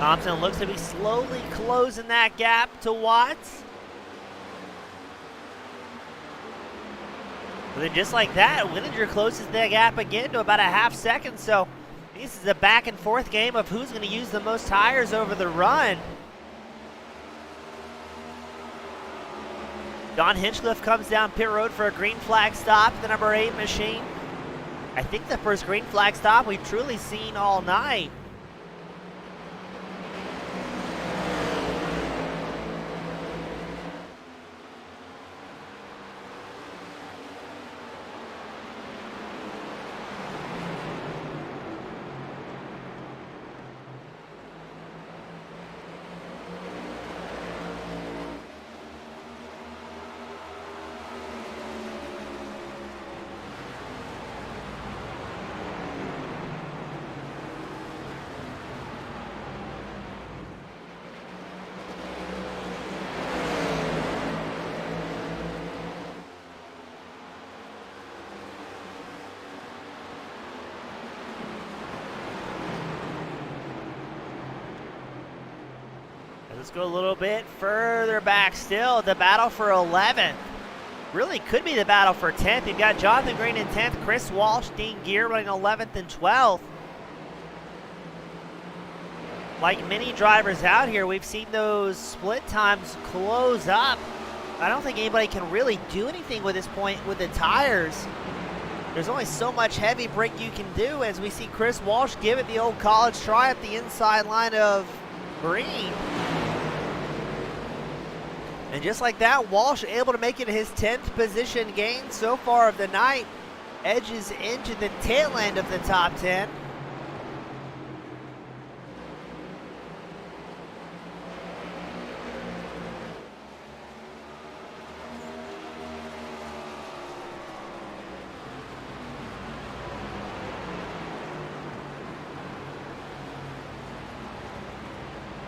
Thompson looks to be slowly closing that gap to Watts. But then just like that, Wininger closes that gap again to about a half second. So this is a back and forth game of who's going to use the most tires over the run. Don Hinchcliffe comes down pit road for a green flag stop, the number 8 machine. I think the first green flag stop we've truly seen all night. Let's go a little bit further back still. The battle for 11th. Really could be the battle for 10th. You've got Jonathan Green in 10th, Chris Walsh, Dean Gear running 11th and 12th. Like many drivers out here, we've seen those split times close up. I don't think anybody can really do anything with this point with the tires. There's only so much heavy brake you can do, as we see Chris Walsh give it the old college try up the inside line of Green. And just like that, Walsh able to make it his 10th position gain so far of the night. Edges into the tail end of the top 10.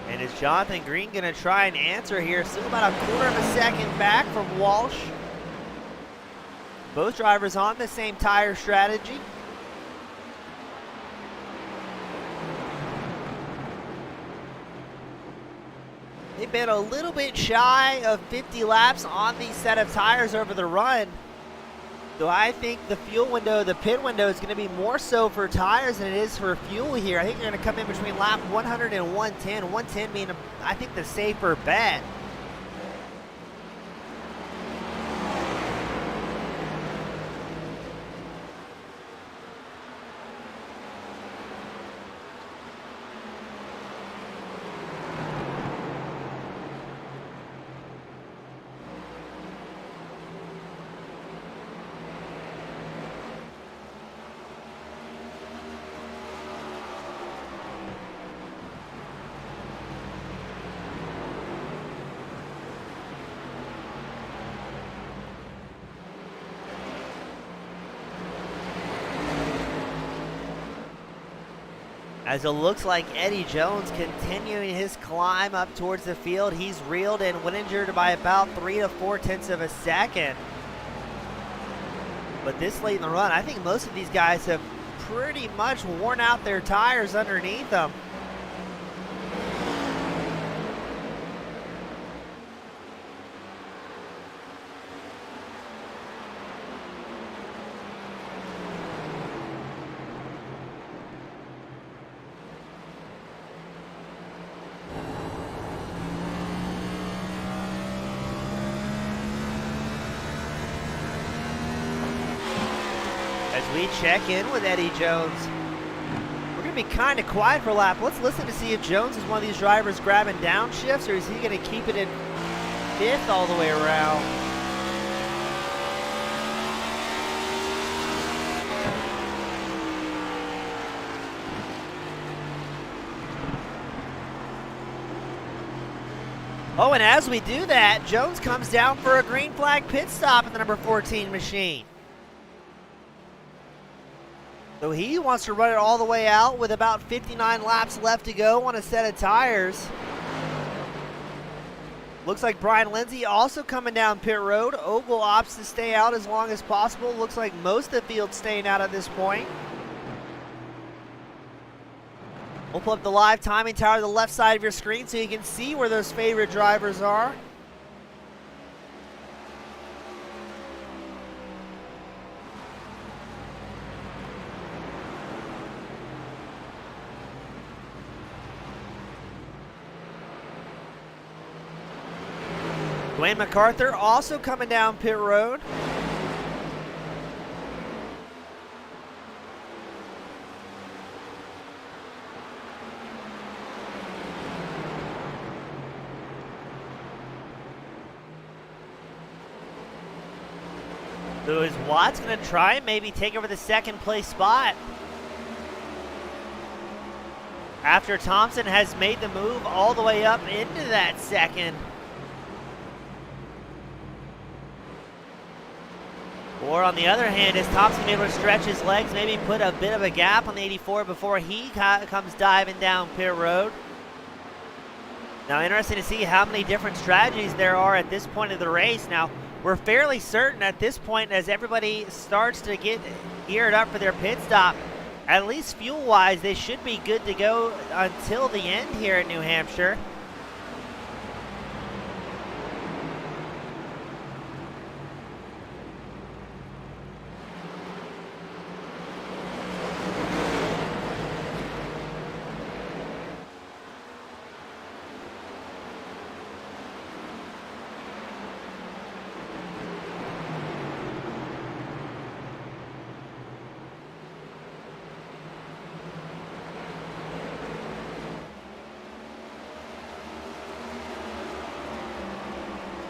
And is Jonathan Green going to try and answer here? Still about a quarter of a second back from Walsh. Both drivers on the same tire strategy. They've been a little bit shy of 50 laps on the set of tires over the run. So I think the fuel window, the pit window, is going to be more so for tires than it is for fuel here. I think they're going to come in between lap 100 and 110. 110 being, I think, the safer bet. As it looks like Eddie Jones continuing his climb up towards the field. He's reeled in Wininger by about 3 to 4 tenths of a second. But this late in the run, I think most of these guys have pretty much worn out their tires underneath them. We check in with Eddie Jones. We're going to be kind of quiet for a lap. Let's listen to see if Jones is one of these drivers grabbing downshifts, or is he going to keep it in 5th all the way around? Oh, and as we do that, Jones comes down for a green flag pit stop in the number 14 machine. So he wants to run it all the way out with about 59 laps left to go on a set of tires. Looks like Brian Lindsay also coming down pit road. Ogle opts to stay out as long as possible. Looks like most of the field staying out at this point. We'll pull up the live timing tower to the left side of your screen so you can see where those favorite drivers are. Dwayne MacArthur also coming down pit road. So is Watts going to try and maybe take over the second place spot? After Thompson has made the move all the way up into that second. Or on the other hand, is Thompson able to stretch his legs, maybe put a bit of a gap on the 84 before he comes diving down pit road? Now, interesting to see how many different strategies there are at this point of the race. Now, we're fairly certain at this point, as everybody starts to get geared up for their pit stop, at least fuel-wise, they should be good to go until the end here at New Hampshire.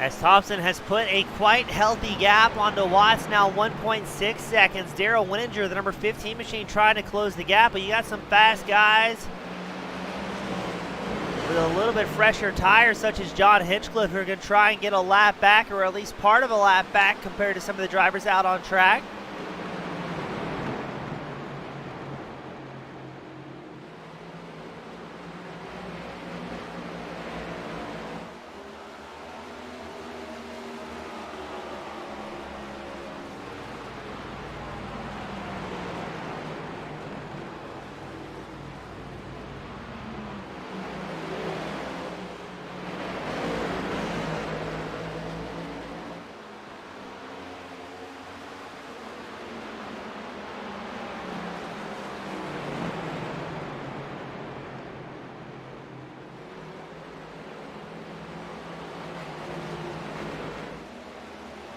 As Thompson has put a quite healthy gap onto Watts, now 1.6 seconds. Daryl Wininger, the number 15 machine, trying to close the gap, but you got some fast guys with a little bit fresher tires, such as John Hitchcliffe, who are going to try and get a lap back, or at least part of a lap back compared to some of the drivers out on track.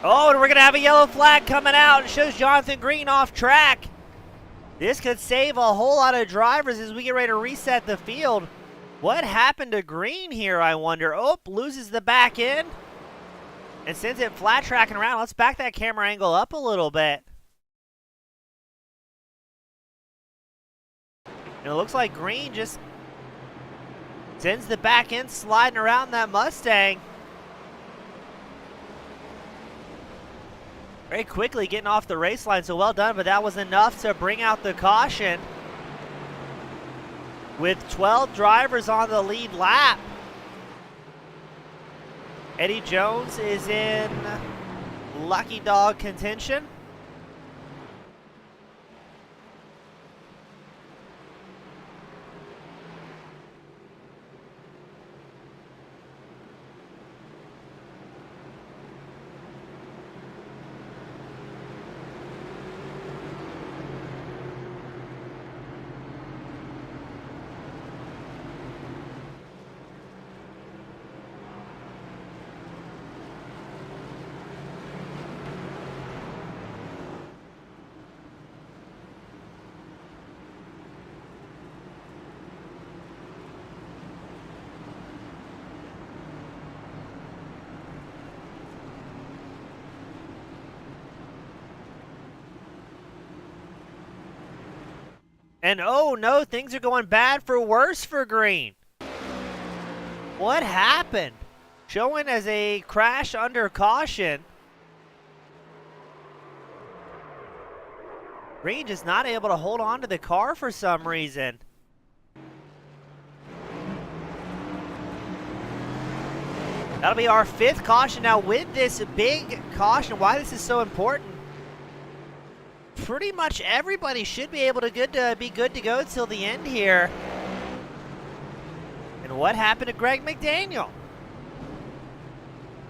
Oh, and we're going to have a yellow flag coming out. It shows Jonathan Green off track. This could save a whole lot of drivers as we get ready to reset the field. What happened to Green here, I wonder? Oh, loses the back end and sends it flat tracking around. Let's back that camera angle up a little bit. And it looks like Green just sends the back end sliding around that Mustang. Very quickly getting off the race line, so well done, but that was enough to bring out the caution. With 12 drivers on the lead lap, Eddie Jones is in lucky dog contention. And oh no, things are going bad for worse for Green. What happened? Showing as a crash under caution. Green just not able to hold on to the car for some reason. That'll be our 5th caution. Now with this big caution, why this is so important, pretty much everybody should be able to be good to go till the end here. And what happened to Greg McDaniel?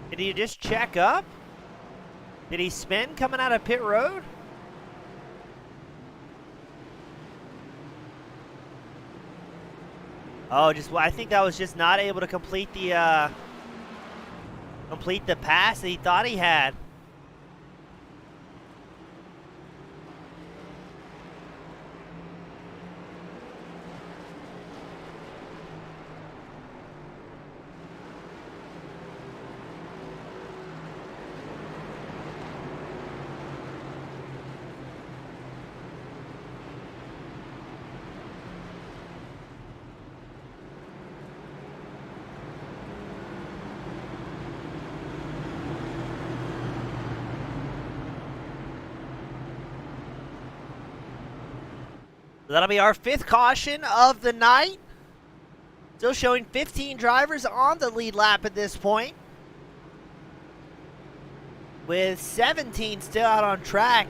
Did he just check up? Did he spin coming out of pit road? Oh, I think that was just not able to complete the pass that he thought he had. That'll be our 5th caution of the night. Still showing 15 drivers on the lead lap at this point, with 17 still out on track.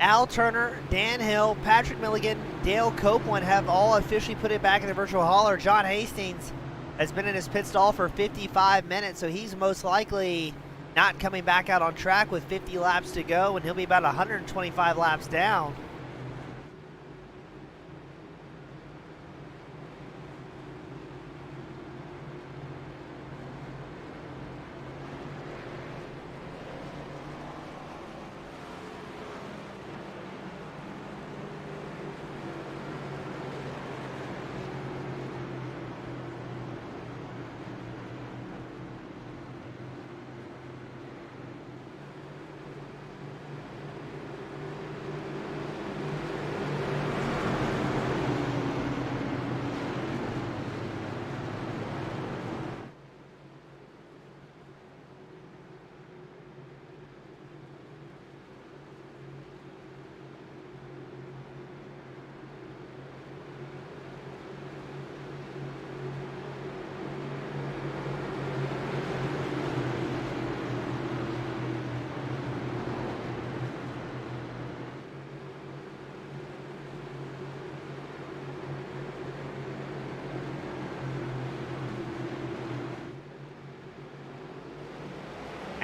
Al Turner, Dan Hill, Patrick Milligan, Dale Copeland have all officially put it back in the virtual hauler. John Hastings has been in his pit stall for 55 minutes, so he's most likely not coming back out on track with 50 laps to go, and he'll be about 125 laps down.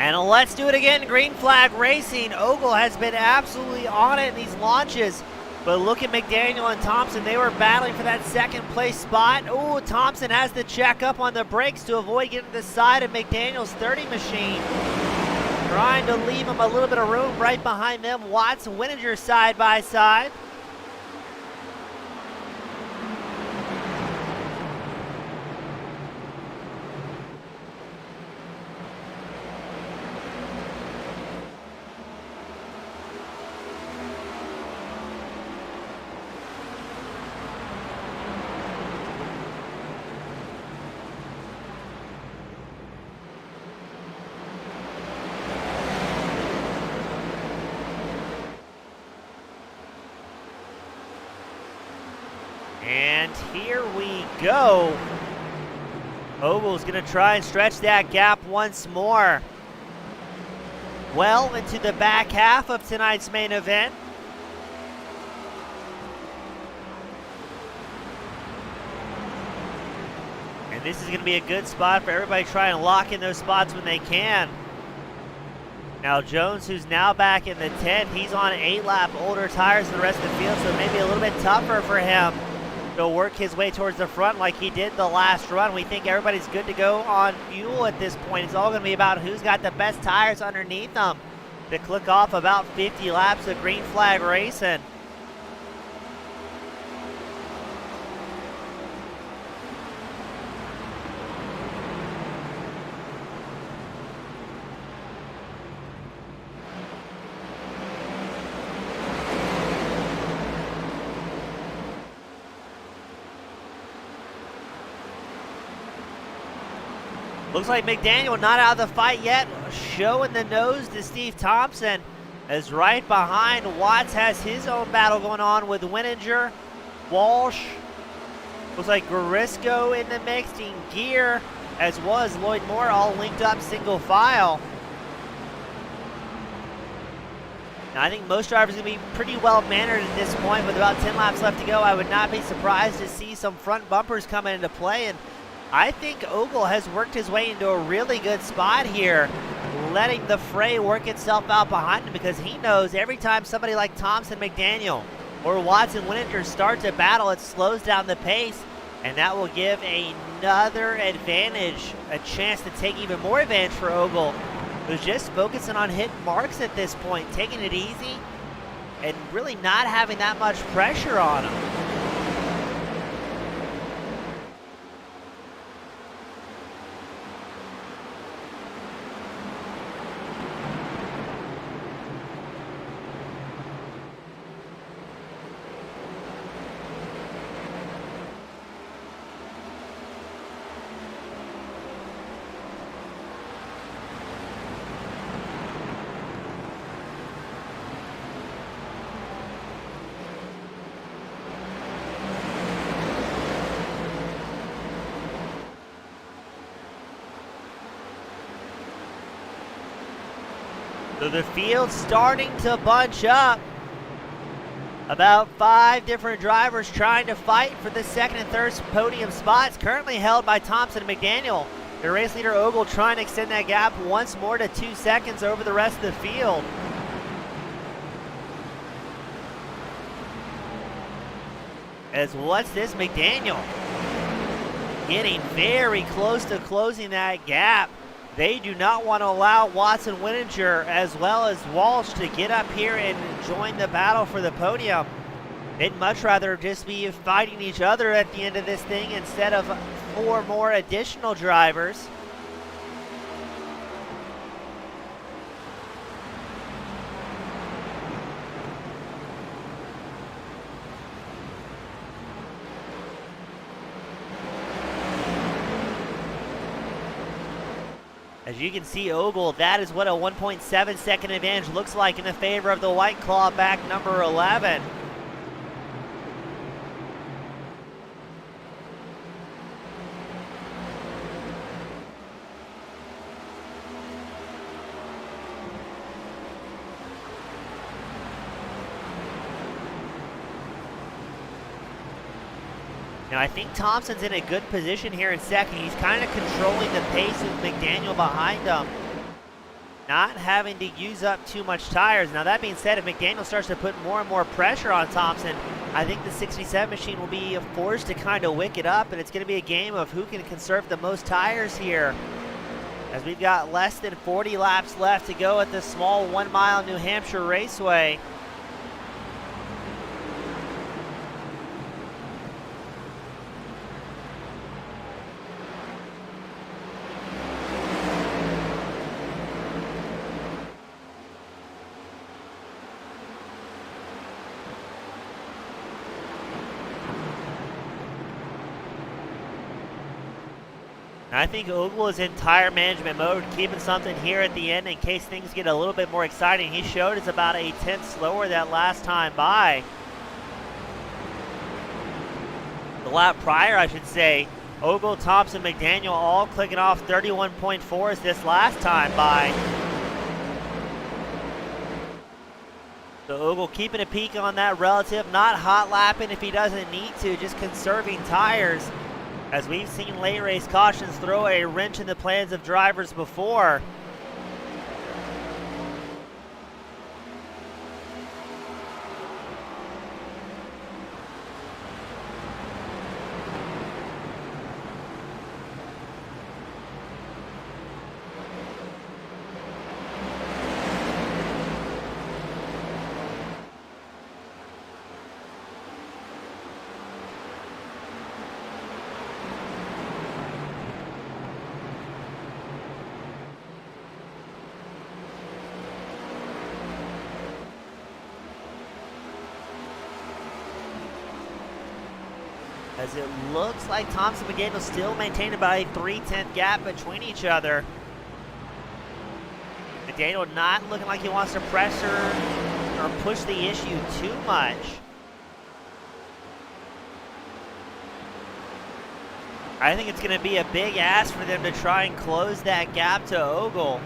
And let's do it again, green flag racing. Ogle has been absolutely on it in these launches. But look at Mcdaniel and Thompson. They were battling for that second place spot. Oh, Thompson has to check up on the brakes to avoid getting to the side of McDaniel's 30 machine. Trying to leave him a little bit of room right behind them. Watts and Wininger side by side. And here we go. Ogle's going to try and stretch that gap once more. Well into the back half of tonight's main event. And this is going to be a good spot for everybody trying to lock in those spots when they can. Now Jones, who's now back in the 10th, he's on 8-lap older tires than the rest of the field, so it may be a little bit tougher for him to work his way towards the front like he did the last run. We think everybody's good to go on fuel at this point. It's all going to be about who's got the best tires underneath them to click off about 50 laps of green flag racing. Looks like Mcdaniel not out of the fight yet, showing the nose to Steve Thompson, as right behind Watts has his own battle going on with Wininger, Walsh. Looks like Garisco in the mix, in gear, as well as Lloyd Moore, all linked up single file. Now I think most drivers are going to be pretty well mannered at this point. With about 10 laps left to go, I would not be surprised to see some front bumpers coming into play. And I think Ogle has worked his way into a really good spot here, letting the fray work itself out behind him, because he knows every time somebody like Thompson, McDaniel, or Watts and Wininger starts a battle, it slows down the pace, and that will give another advantage, a chance to take even more advantage for Ogle, who's just focusing on hitting marks at this point, taking it easy, and really not having that much pressure on him. So the field's starting to bunch up. About 5 different drivers trying to fight for the second and third podium spots, currently held by Thompson and McDaniel. The race leader Ogle trying to extend that gap once more to 2 seconds over the rest of the field. As what's this, McDaniel getting very close to closing that gap. They do not want to allow Watts and Wininger as well as Walsh to get up here and join the battle for the podium. They'd much rather just be fighting each other at the end of this thing instead of 4 more additional drivers. As you can see, Ogle, that is what a 1.7 second advantage looks like in the favor of the White Claw back number 11. Now I think Thompson's in a good position here in second. He's kind of controlling the pace with McDaniel behind him. not having to use up too much tires. Now that being said, if Mcdaniel starts to put more and more pressure on Thompson, I think the 67 machine will be forced to kind of wick it up, and it's going to be a game of who can conserve the most tires here, as we've got less than 40 laps left to go at this small 1 mile New Hampshire raceway. I think Ogle is in tire management mode, keeping something here at the end in case things get a little bit more exciting. He showed it's about a tenth slower that last time by. The lap prior, I should say, Ogle, Thompson, McDaniel all clicking off 31.4s this last time by. So Ogle keeping a peak on that relative, not hot lapping if he doesn't need to, just conserving tires. As we've seen late race cautions throw a wrench in the plans of drivers before. As it looks like Thompson and McDaniel still maintain about a 3/10 gap between each other. McDaniel not looking like he wants to pressure or push the issue too much. I think it's going to be a big ask for them to try and close that gap to Ogle,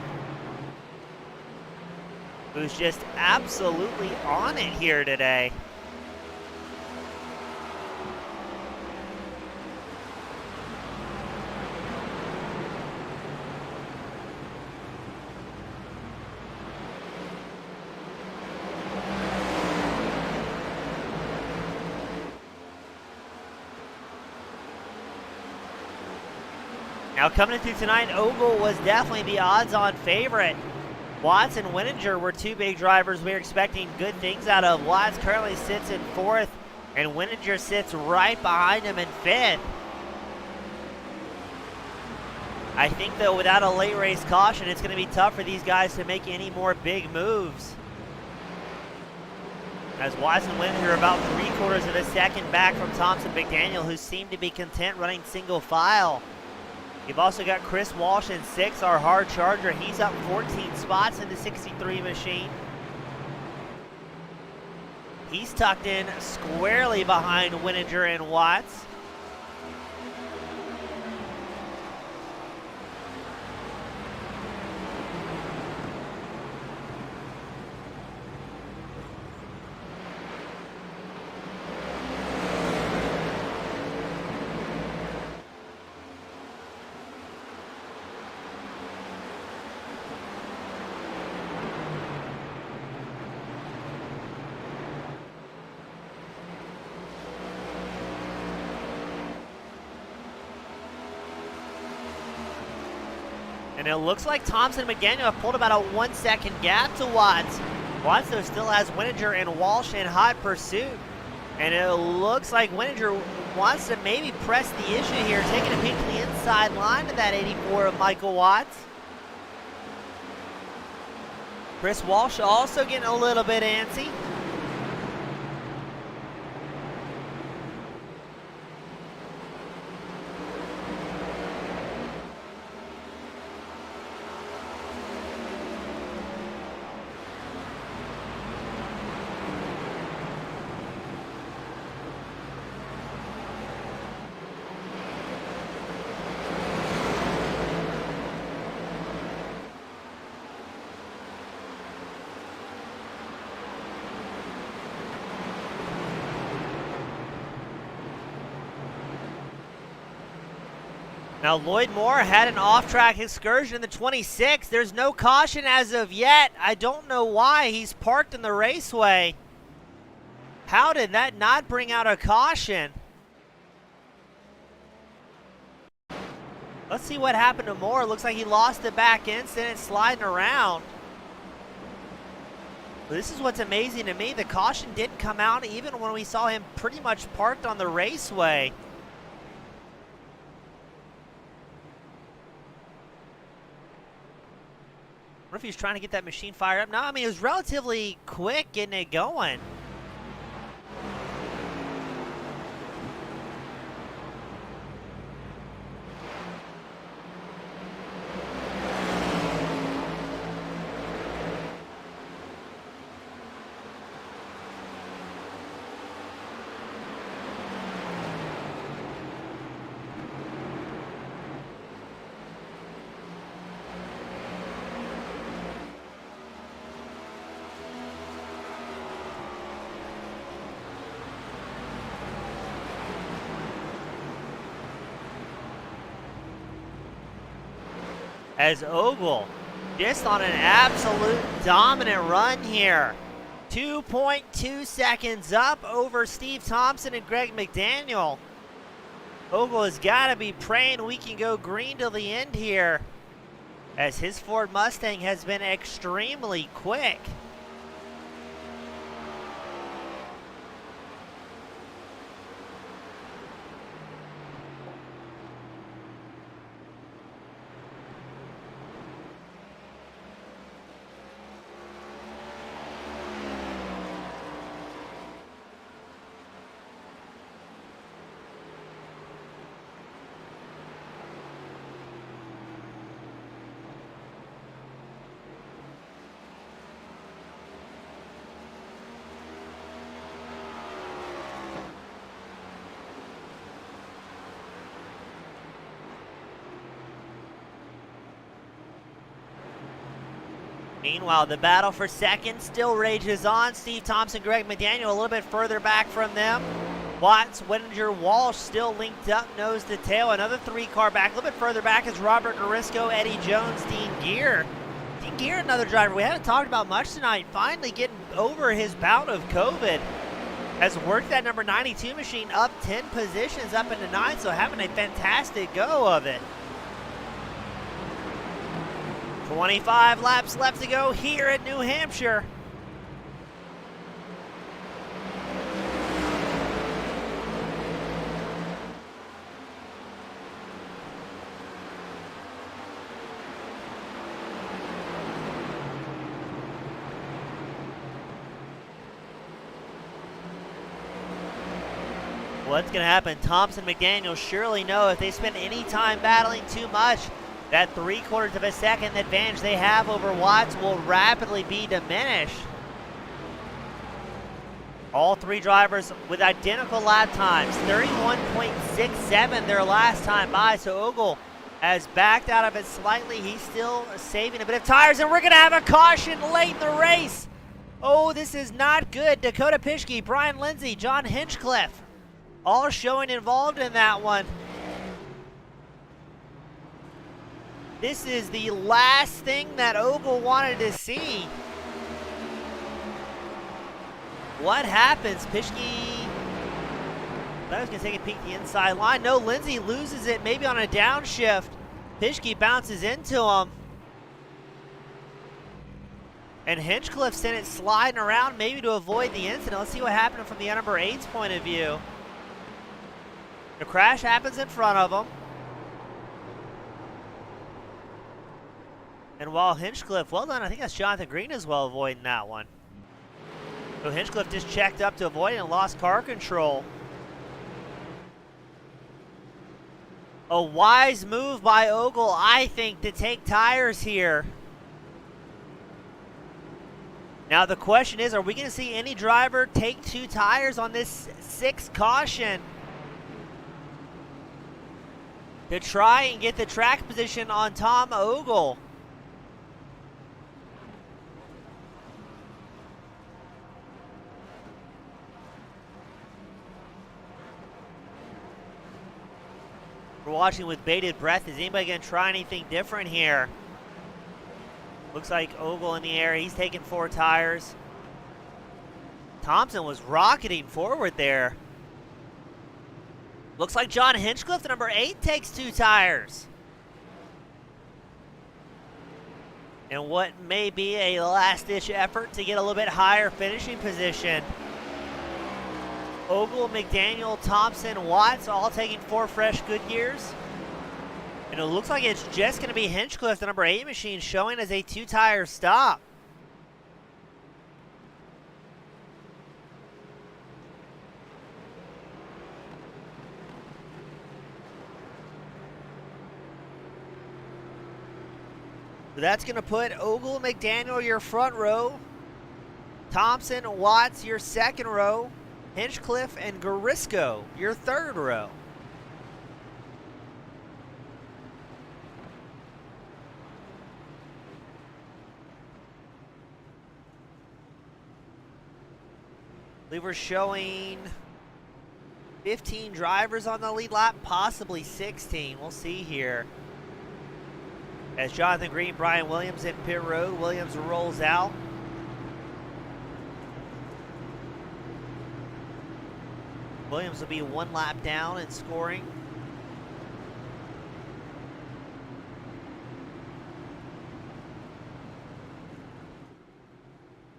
who's just absolutely on it here today. Now coming into tonight, Ogle was definitely the odds-on favorite. Watts and Wininger were two big drivers we were expecting good things out of. Watts currently sits in 4th, and Wininger sits right behind him in 5th. I think, though, without a late race caution, it's going to be tough for these guys to make any more big moves, as Watts and Wininger are about 3/4 of a second back from Thompson McDaniel, who seem to be content running single file. You've also got Chris Walsh in 6th, our hard charger. He's up 14 spots in the 63 machine. He's tucked in squarely behind Wininger and Watts. And it looks like Thompson and McDaniel have pulled about a 1 second gap to Watts. Watts, though, still has Wininger and Walsh in hot pursuit. And it looks like Wininger wants to maybe press the issue here, taking a peek to the inside line of that 84 of Michael Watts. Chris Walsh also getting a little bit antsy. Now Lloyd Moore had an off-track excursion in the 26. There's no caution as of yet. I don't know why. He's parked in the raceway. How did that not bring out a caution? Let's see what happened to Moore. Looks like he lost the back end, sent it sliding around. This is what's amazing to me. The caution didn't come out even when we saw him pretty much parked on the raceway. I wonder if he was trying to get that machine fired up. No, I mean, it was relatively quick getting it going. As Ogle just on an absolute dominant run here. 2.2 seconds up over Steve Thompson and Greg Mcdaniel. Ogle has got to be praying we can go green till the end here, as his Ford Mustang has been extremely quick. Meanwhile, the battle for second still rages on. Steve Thompson, Greg Mcdaniel a little bit further back from them. Watts, Wininger, Walsh still linked up nose to tail. Another 3-car back. A little bit further back is Robert Garisco, Eddie Jones, Dean Gear. Dean Gear, another driver we haven't talked about much tonight, finally getting over his bout of COVID. Has worked that number 92 machine up 10 positions up into 9, so having a fantastic go of it. 25 laps left to go here at New Hampshire. What's going to happen? Thompson, McDaniel surely know if they spend any time battling too much, that 3/4 of a second advantage they have over Watts will rapidly be diminished. All three drivers with identical lap times, 31.67 their last time by, so Ogle has backed out of it slightly. He's still saving a bit of tires, and we're going to have a caution late in the race. Oh, this is not good. Dakota Pischke, Brian Lindsay, John Hinchcliffe, all showing involved in that one. This is the last thing that Ogle wanted to see. What happens? Pischke, I was going to take a peek at the inside line. No, Lindsay loses it, maybe on a downshift. Pischke bounces into him. And Hinchcliffe sent it sliding around, maybe to avoid the incident. Let's see what happened from the number 8's point of view. The crash happens in front of him. And while Hinchcliffe, well done, I think that's Jonathan Green as well avoiding that one. So Hinchcliffe just checked up to avoid it and lost car control. A wise move by Ogle, I think, to take tires here. Now the question is, are we going to see any driver take 2 tires on this 6th caution to try and get the track position on Tom Ogle? We're watching with bated breath. Is anybody going to try anything different here? Looks like Ogle in the air. He's taking 4 tires. Thompson was rocketing forward there. Looks like John Hinchcliffe, the number 8, takes 2 tires. And what may be a last-ditch effort to get a little bit higher finishing position. Ogle, McDaniel, Thompson, Watts, all taking 4 fresh Goodyears. And it looks like it's just going to be Hinchcliffe, the number 8 machine, showing as a 2-tire stop. So that's going to put Ogle, McDaniel, your front row. Thompson, Watts, your second row. Hinchcliffe and Garisco, your third row. We were showing 15 drivers on the lead lap, possibly 16. We'll see here. As Jonathan Green, Brian Williams in pit road. Williams rolls out. Williams will be 1 lap down in scoring.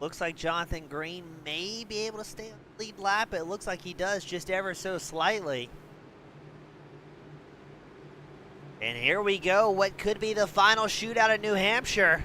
Looks like Jonathan Green may be able to stay on the lead lap. It looks like he does, just ever so slightly. And here we go, what could be the final shootout in New Hampshire.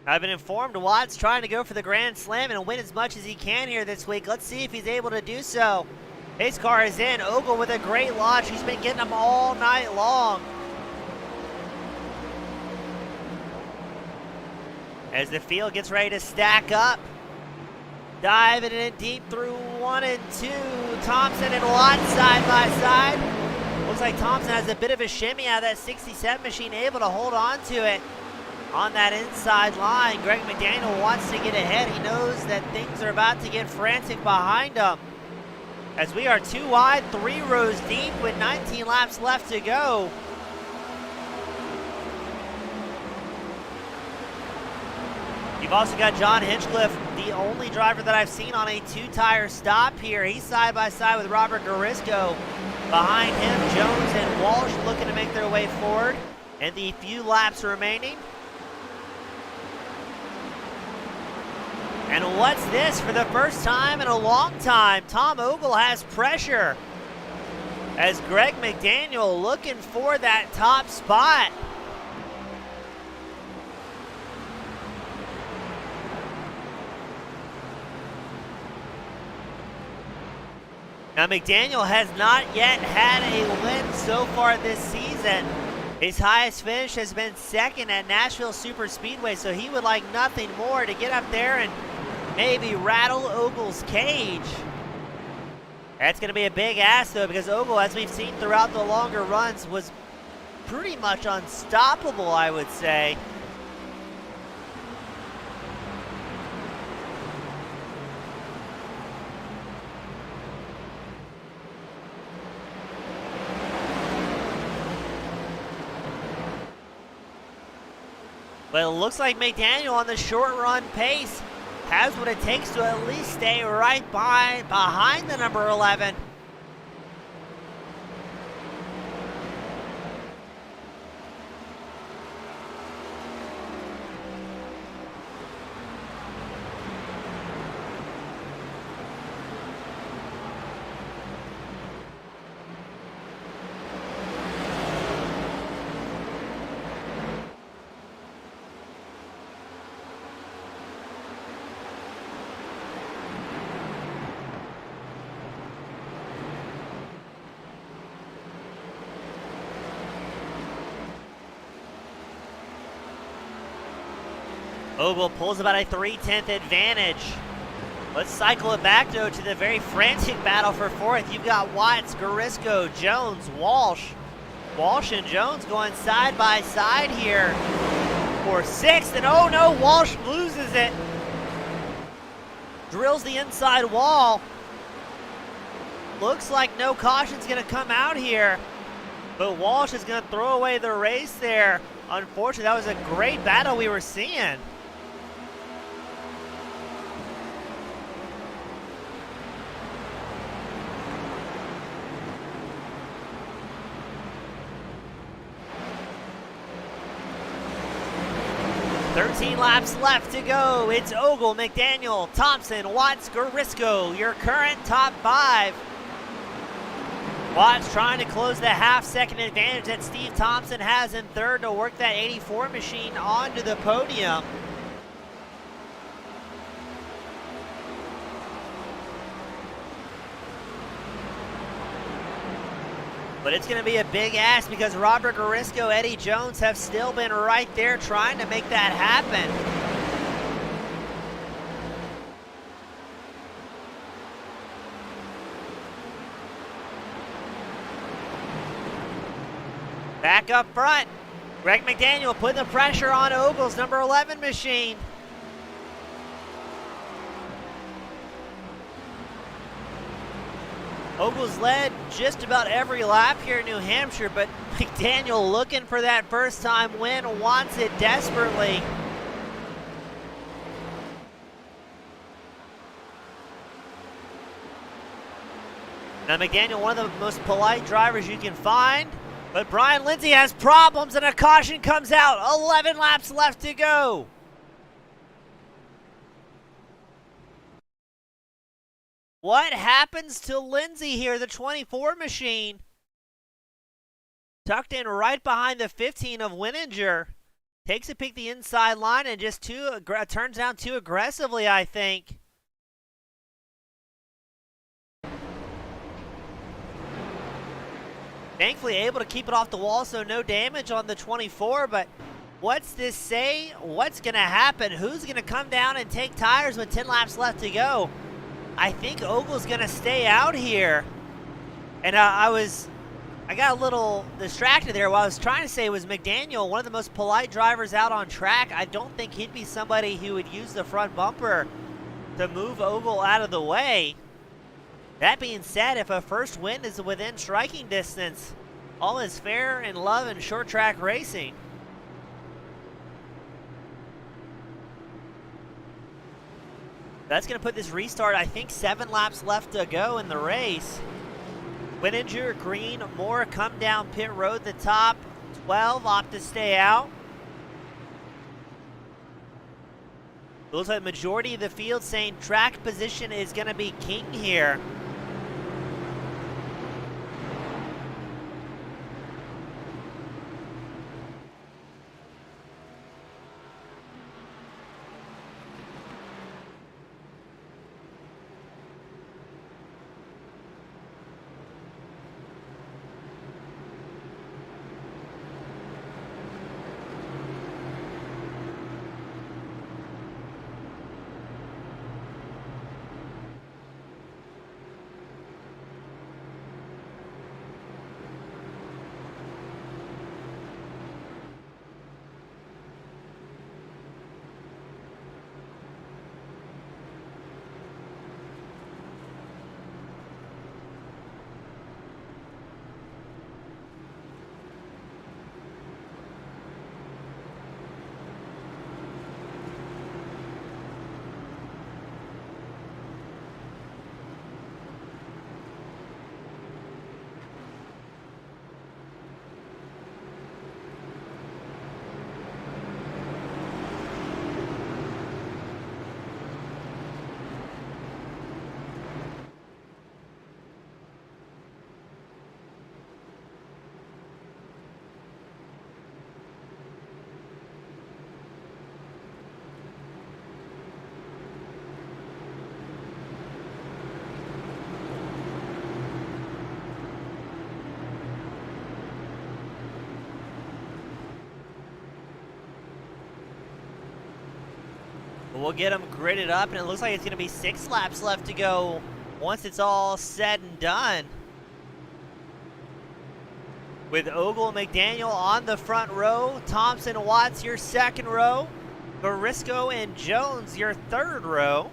I've been informed Watts trying to go for the Grand Slam and win as much as he can here this week. Let's see if he's able to do so. His car is in. Ogle with a great launch. He's been getting them all night long. As the field gets ready to stack up. Diving in deep through 1 and 2. Thompson and Watts side by side. Looks like Thompson has a bit of a shimmy out of that 67 machine, able to hold on to it. On that inside line, Greg McDaniel wants to get ahead. He knows that things are about to get frantic behind him. As we are 2 wide, 3 rows deep with 19 laps left to go. You've also got John Hinchcliffe, the only driver that I've seen on a 2-tire stop here. He's side by side with Robert Garisco. Behind him, Jones and Walsh looking to make their way forward. And the few laps remaining. And what's this? For the first time in a long time, Tom Ogle has pressure. As Greg McDaniel looking for that top spot. Now McDaniel has not yet had a win so far this season. His highest finish has been 2nd at Nashville Super Speedway, so he would like nothing more to get up there and maybe rattle Ogle's cage. That's going to be a big ask, though, because Ogle, as we've seen throughout the longer runs, was pretty much unstoppable, I would say. But it looks like McDaniel on the short run pace has what it takes to at least stay right behind the number 11. Ogle pulls about a 3/10 advantage. Let's cycle it back, though, to the very frantic battle for fourth. You've got Watts, Garisco, Jones, Walsh. Walsh and Jones going side by side here for sixth. And oh no, Walsh loses it. Drills the inside wall. Looks like no caution's going to come out here. But Walsh is going to throw away the race there. Unfortunately, that was a great battle we were seeing. "13 laps left to go. It's Ogle, McDaniel, Thompson, Watts, Garisco, your current top five. Watts trying to close the half-second advantage that Steve Thompson has in third to work that 84 machine onto the podium. But it's going to be a big ask because Robert Garisco, Eddie Jones have still been right there trying to make that happen. Back up front, Greg McDaniel putting the pressure on Ogle's number 11 machine. Ogle's led just about every lap here in New Hampshire, but McDaniel looking for that first time win, wants it desperately. Now McDaniel, one of the most polite drivers you can find, but Brian Lindsay has problems and a caution comes out. 11 laps left to go. What happens to Lindsay here, the 24 machine? Tucked in right behind the 15 of Wininger. Takes a peek the inside line and just turns down too aggressively, I think. Thankfully able to keep it off the wall, so no damage on the 24, but what's this say? What's going to happen? Who's going to come down and take tires with 10 laps left to go? I think Ogle's going to stay out here. And I got a little distracted there. What I was trying to say was McDaniel, one of the most polite drivers out on track. I don't think he'd be somebody who would use the front bumper to move Ogle out of the way. That being said, if a first win is within striking distance, all is fair in love and short track racing. That's going to put this restart, I think 7 laps left to go in the race. Wininger, Green, Moore come down pit road, the top 12 opt to stay out. Looks like the majority of the field saying track position is going to be king here. We'll get them gridded up, and it looks like it's going to be 6 laps left to go once it's all said and done. With Ogle and McDaniel on the front row, Thompson and Watts your second row, Barisco and Jones your third row.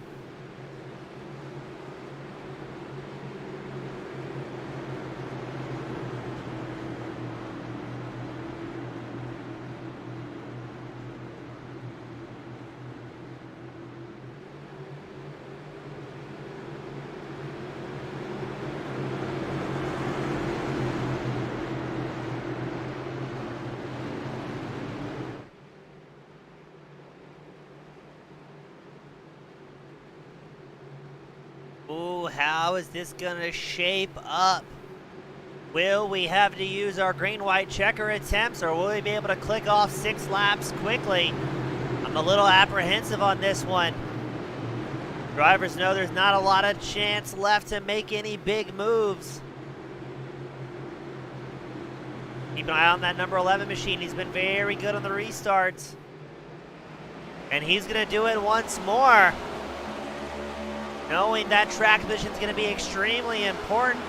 Ooh, how is this gonna shape up? Will we have to use our green-white checker attempts, or will we be able to click off 6 laps quickly? I'm a little apprehensive on this one. Drivers know there's not a lot of chance left to make any big moves. Keep an eye on that number 11 machine. He's been very good on the restarts. And he's gonna do it once more, knowing that track position is going to be extremely important.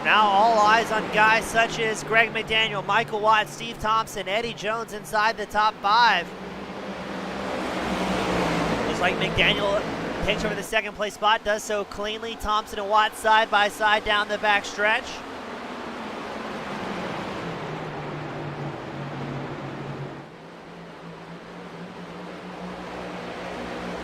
Now all eyes on guys such as Greg McDaniel, Michael Watts, Steve Thompson, Eddie Jones inside the top 5. Looks like McDaniel takes over the second place spot, does so cleanly. Thompson and Watts side by side down the back stretch.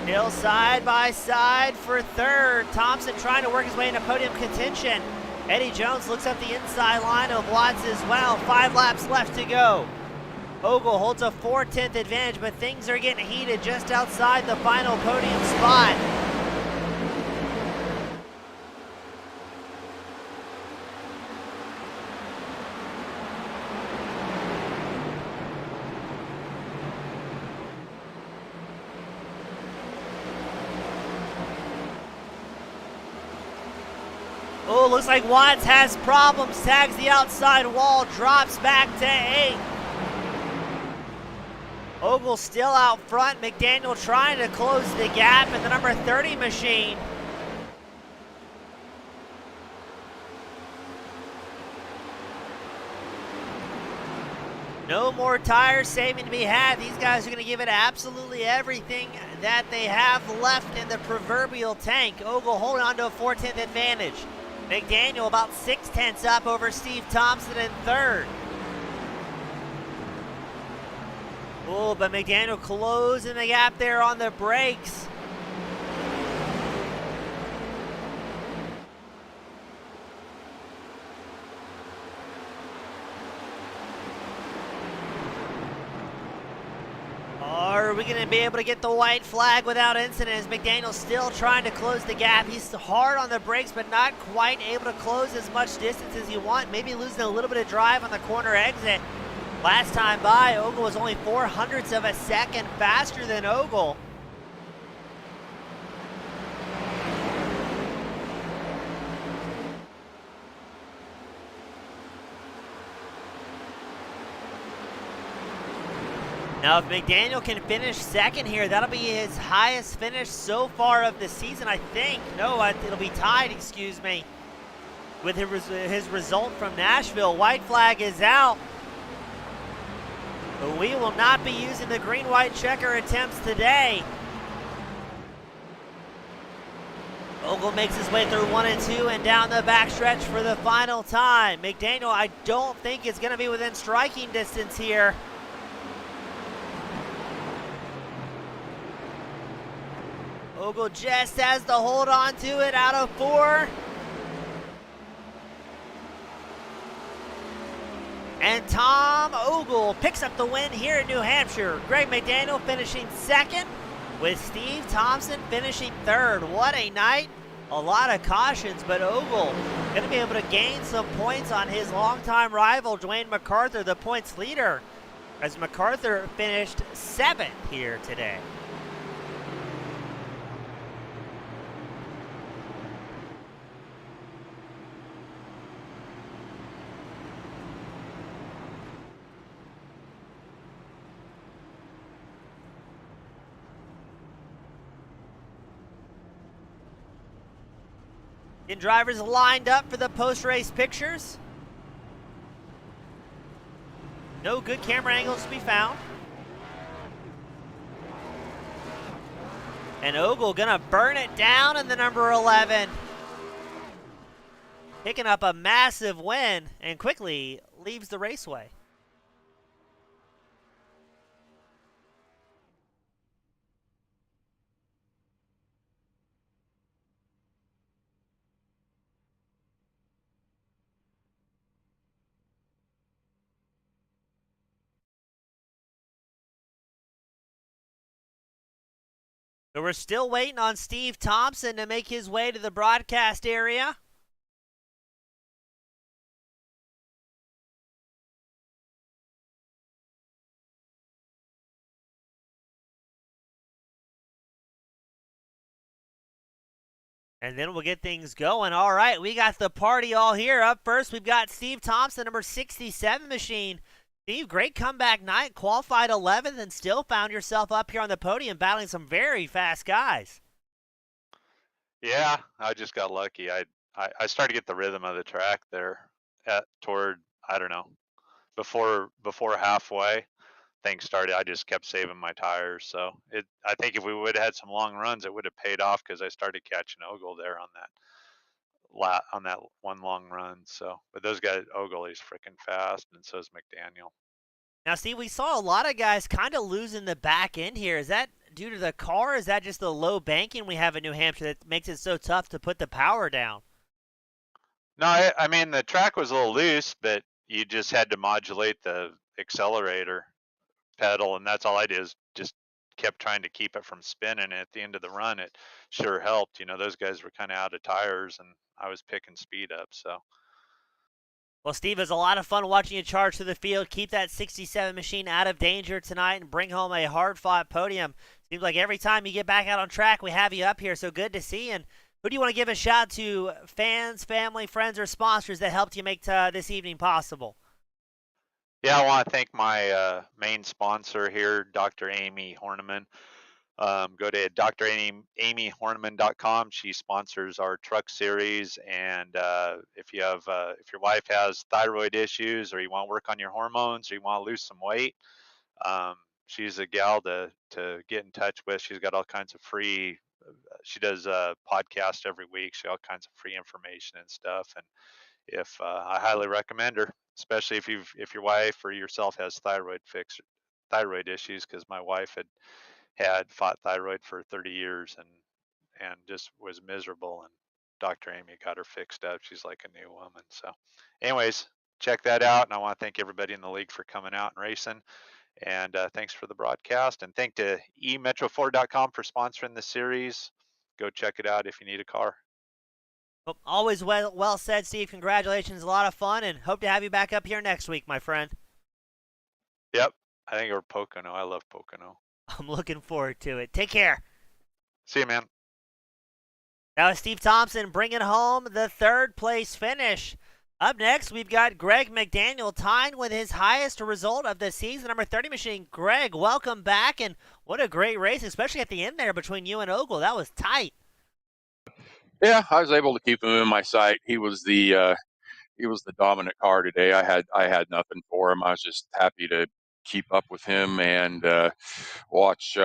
Still side by side for third. Thompson trying to work his way into podium contention. Eddie Jones looks up the inside line of Watts as well. 5 laps left to go. Ogle holds a 4/10 advantage, but things are getting heated just outside the final podium spot. Oh, looks like Watts has problems, tags the outside wall, drops back to 8. Ogle still out front, McDaniel trying to close the gap, and the number 30 machine no more tire saving to be had. These guys are going to give it absolutely everything that they have left in the proverbial tank. Ogle holding on to a 4/10 advantage. McDaniel about 6/10 up over Steve Thompson in third. Oh, but McDaniel closing the gap there on the brakes. Are we going to be able to get the white flag without incident? As McDaniel's still trying to close the gap. He's hard on the brakes, but not quite able to close as much distance as you want. Maybe losing a little bit of drive on the corner exit. Last time by, Ogle was only 0.04 of a second faster than Ogle. Now, if McDaniel can finish second here, that'll be his highest finish so far of the season, I think. No, it'll be tied, excuse me, with his result from Nashville. White flag is out. But we will not be using the green-white checker attempts today. Ogle makes his way through 1 and 2 and down the backstretch for the final time. McDaniel, I don't think is going to be within striking distance here. Ogle just has to hold on to it out of 4. And Tom Ogle picks up the win here in New Hampshire. Greg McDaniel finishing second, with Steve Thompson finishing third. What a night. A lot of cautions, but Ogle going to be able to gain some points on his longtime rival, Dwayne MacArthur, the points leader, as MacArthur finished 7th here today. Getting drivers lined up for the post-race pictures. No good camera angles to be found. And Ogle gonna burn it down in the number 11. Picking up a massive win and quickly leaves the raceway. So we're still waiting on Steve Thompson to make his way to the broadcast area. And then we'll get things going. All right, we got the party all here. Up first, we've got Steve Thompson, number 67 machine. Steve, great comeback night. Qualified 11th and still found yourself up here on the podium battling some very fast guys. Yeah, I just got lucky. I started to get the rhythm of the track there I don't know, before halfway things started. I just kept saving my tires. So I think if we would have had some long runs, it would have paid off because I started catching Ogle there on that one long run. So, but those guys, Ogle, he's freaking fast, and so is McDaniel. Now, Steve, we saw a lot of guys kind of losing the back end here. Is that due to the car? Or is that just the low banking we have in New Hampshire that makes it so tough to put the power down? No, I mean, the track was a little loose, but you just had to modulate the accelerator pedal, and that's all I did, is just kept trying to keep it from spinning. And at the end of the run, it sure helped. You know, those guys were kind of out of tires, and I was picking speed up. So, Well, Steve, it was a lot of fun watching you charge through the field, keep that 67 machine out of danger tonight, and bring home a hard-fought podium. Seems like every time you get back out on track, we have you up here, so good to see. And who do you want to give a shout to, fans, family, friends, or sponsors that helped you make this evening possible? yeah, I want to thank my main sponsor here, Dr. Amy Horniman. Go to dramyhorniman.com. She sponsors our truck series, and if your wife has thyroid issues, or you want to work on your hormones, or you want to lose some weight, she's a gal to get in touch with. She's got all kinds of free. She does a podcast every week. She got all kinds of free information and stuff. And if I highly recommend her, especially if your wife or yourself has thyroid issues, because my wife had fought thyroid for 30 years and just was miserable, and Dr. Amy got her fixed up. She's like a new woman. So anyways, check that out, and I want to thank everybody in the league for coming out and racing, and thanks for the broadcast, and thank to emetro4.com for sponsoring the series. Go check it out if you need a car. Well, always well said, Steve. Congratulations. A lot of fun, and hope to have you back up here next week, my friend. Yep, I think we're Pocono. I love Pocono. I'm looking forward to it. Take care. See you, man. Now, Steve Thompson bringing home the third place finish. Up next, we've got Greg McDaniel tying with his highest result of the season, number 30 machine. Greg, welcome back, and what a great race, especially at the end there between you and Ogle. That was tight. Yeah, I was able to keep him in my sight. He was the dominant car today. I had nothing for him. I was just happy to keep up with him and watch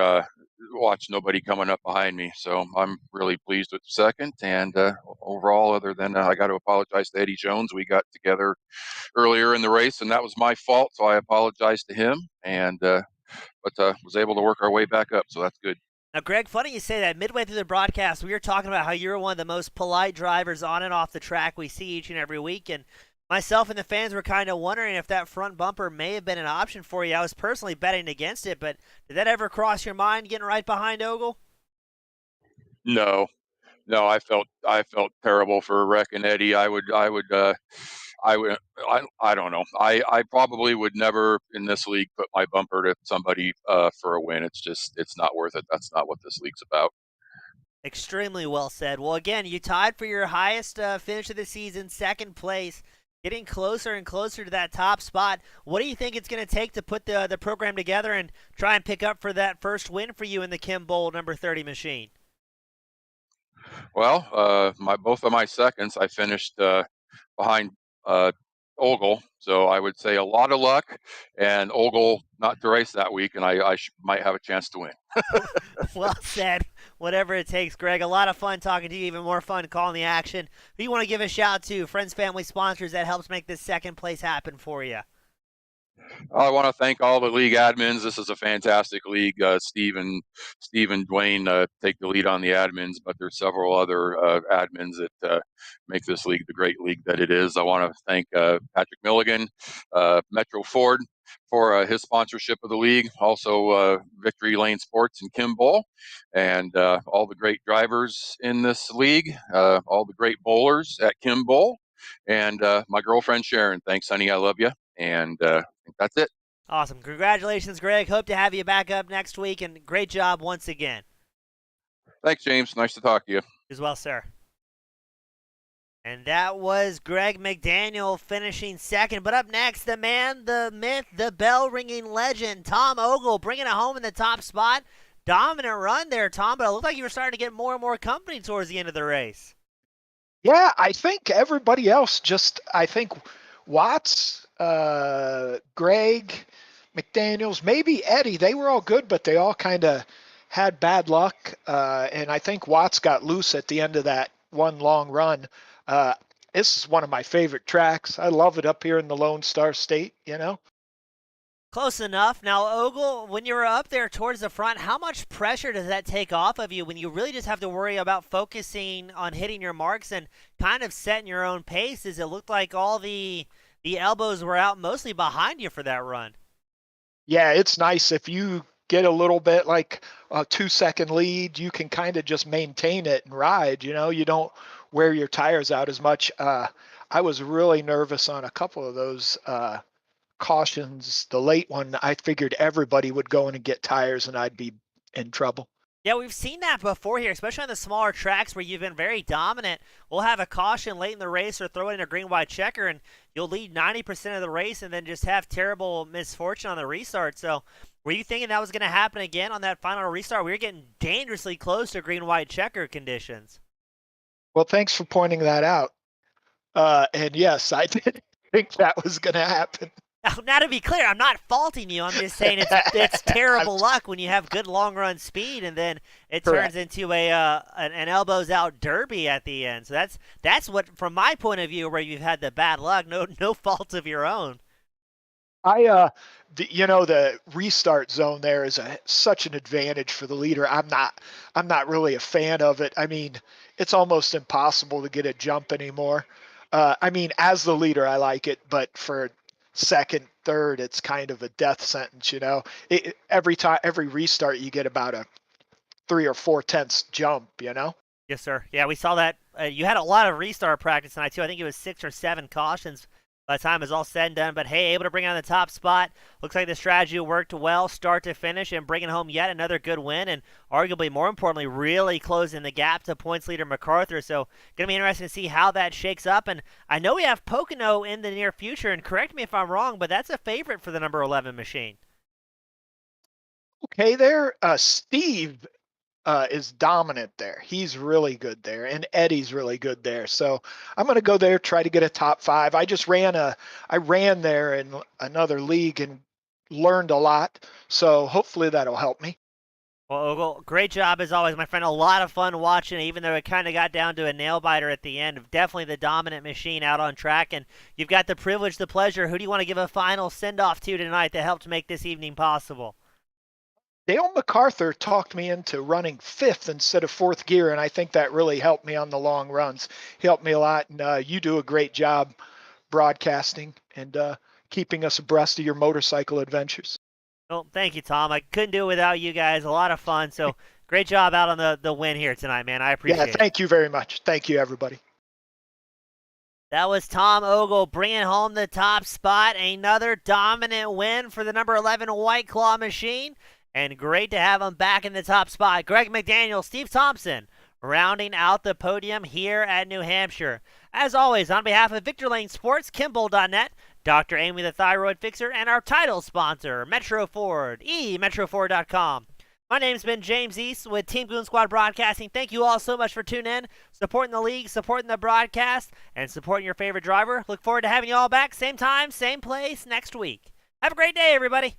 nobody coming up behind me. So I'm really pleased with second. And overall, other than I got to apologize to Eddie Jones. We got together earlier in the race, and that was my fault. So I apologize to him. And but was able to work our way back up. So that's good. Now, Greg, funny you say that. Midway through the broadcast, we were talking about how you're one of the most polite drivers on and off the track we see each and every week. And myself and the fans were kind of wondering if that front bumper may have been an option for you. I was personally betting against it, but did that ever cross your mind getting right behind Ogle? No, I felt terrible for wrecking Eddie. I don't know. I probably would never in this league put my bumper to somebody for a win. It's not worth it. That's not what this league's about. Extremely well said. Well, again, you tied for your highest finish of the season, second place, getting closer and closer to that top spot. What do you think it's going to take to put the program together and try and pick up for that first win for you in the Kim Bowl number 30 machine? Well, both of my seconds, I finished behind Ogle, so I would say a lot of luck, and Ogle not to race that week, and I might have a chance to win. Well said. Whatever it takes, Greg. A lot of fun talking to you. Even more fun calling the action. Who you want to give a shout to? Friends, family, sponsors that helps make this second place happen for you. I want to thank all the league admins. This is a fantastic league. Steve and Dwayne take the lead on the admins, but there's several other admins that make this league the great league that it is. I want to thank Patrick Milligan, Metro Ford for his sponsorship of the league. Also, Victory Lane Sports and Kim Bull, and all the great drivers in this league, all the great bowlers at Kim Bull, and my girlfriend Sharon. Thanks, honey. I love you. And I think that's it. Awesome. Congratulations, Greg. Hope to have you back up next week, and great job once again. Thanks, James. Nice to talk to you. As well, sir. And that was Greg McDaniel finishing second. But up next, the man, the myth, the bell-ringing legend, Tom Ogle, bringing it home in the top spot. Dominant run there, Tom, but it looked like you were starting to get more and more company towards the end of the race. Yeah, I think everybody else I think Watts, Greg, McDaniels, maybe Eddie, they were all good, but they all kind of had bad luck. And I think Watts got loose at the end of that one long run. This is one of my favorite tracks. I love it up here in the Lone Star State, you know. Close enough. Now, Ogle, when you're up there towards the front, how much pressure does that take off of you when you really just have to worry about focusing on hitting your marks and kind of setting your own pace? It looked like all the elbows were out mostly behind you for that run. Yeah, it's nice if you get a little bit like a 2-second lead, you can kind of just maintain it and ride, you know, you don't wear your tires out as much. I was really nervous on a couple of those cautions. The late one, I figured everybody would go in and get tires and I'd be in trouble. Yeah, we've seen that before here, especially on the smaller tracks where you've been very dominant. We'll have a caution late in the race or throw in a green-white checker, and you'll lead 90% of the race and then just have terrible misfortune on the restart. So were you thinking that was going to happen again on that final restart? We were getting dangerously close to green-white checker conditions. Well, thanks for pointing that out. And yes, I did think that was going to happen. Now, to be clear, I'm not faulting you. I'm just saying it's terrible luck when you have good long-run speed and then it turns into an elbows-out derby at the end. So that's what, from my point of view, where you've had the bad luck, no fault of your own. The restart zone there is such an advantage for the leader. I'm not really a fan of it. I mean, it's almost impossible to get a jump anymore. I mean, as the leader, I like it, but for second, third, it's kind of a death sentence, you know. Every restart, you get about a 3 or 4 tenths jump, you know. Yes, sir. Yeah, we saw that. You had a lot of restart practice tonight too. I think it was 6 or 7 cautions by the time it was all said and done. But hey, able to bring on the top spot. Looks like the strategy worked well, start to finish, and bringing home yet another good win, and arguably more importantly, really closing the gap to points leader MacArthur. So gonna be interesting to see how that shakes up. And I know we have Pocono in the near future. And correct me if I'm wrong, but that's a favorite for the number 11 machine. Okay, there, Steve is dominant there. He's really good there, and Eddie's really good there. So I'm going to go there, try to get a top 5. I ran there in another league and learned a lot. So hopefully that'll help me. Well, Ogle, great job as always, my friend. A lot of fun watching, even though it kind of got down to a nail biter at the end. Definitely the dominant machine out on track, and you've got the privilege, the pleasure. Who do you want to give a final send-off to tonight that helped make this evening possible? Dale MacArthur talked me into running 5th instead of 4th gear, and I think that really helped me on the long runs. He helped me a lot, and you do a great job broadcasting and keeping us abreast of your motorcycle adventures. Well, thank you, Tom. I couldn't do it without you guys. A lot of fun. So great job out on the win here tonight, man. I appreciate it. Yeah, thank you very much. Thank you, everybody. That was Tom Ogle bringing home the top spot. Another dominant win for the number 11 White Claw machine. And great to have him back in the top spot. Greg McDaniel, Steve Thompson, rounding out the podium here at New Hampshire. As always, on behalf of Victor Lane Sports, Kimball.net, Dr. Amy the Thyroid Fixer, and our title sponsor, Metro Ford, emetroford.com. My name's been James East with Team Goon Squad Broadcasting. Thank you all so much for tuning in, supporting the league, supporting the broadcast, and supporting your favorite driver. Look forward to having you all back, same time, same place, next week. Have a great day, everybody.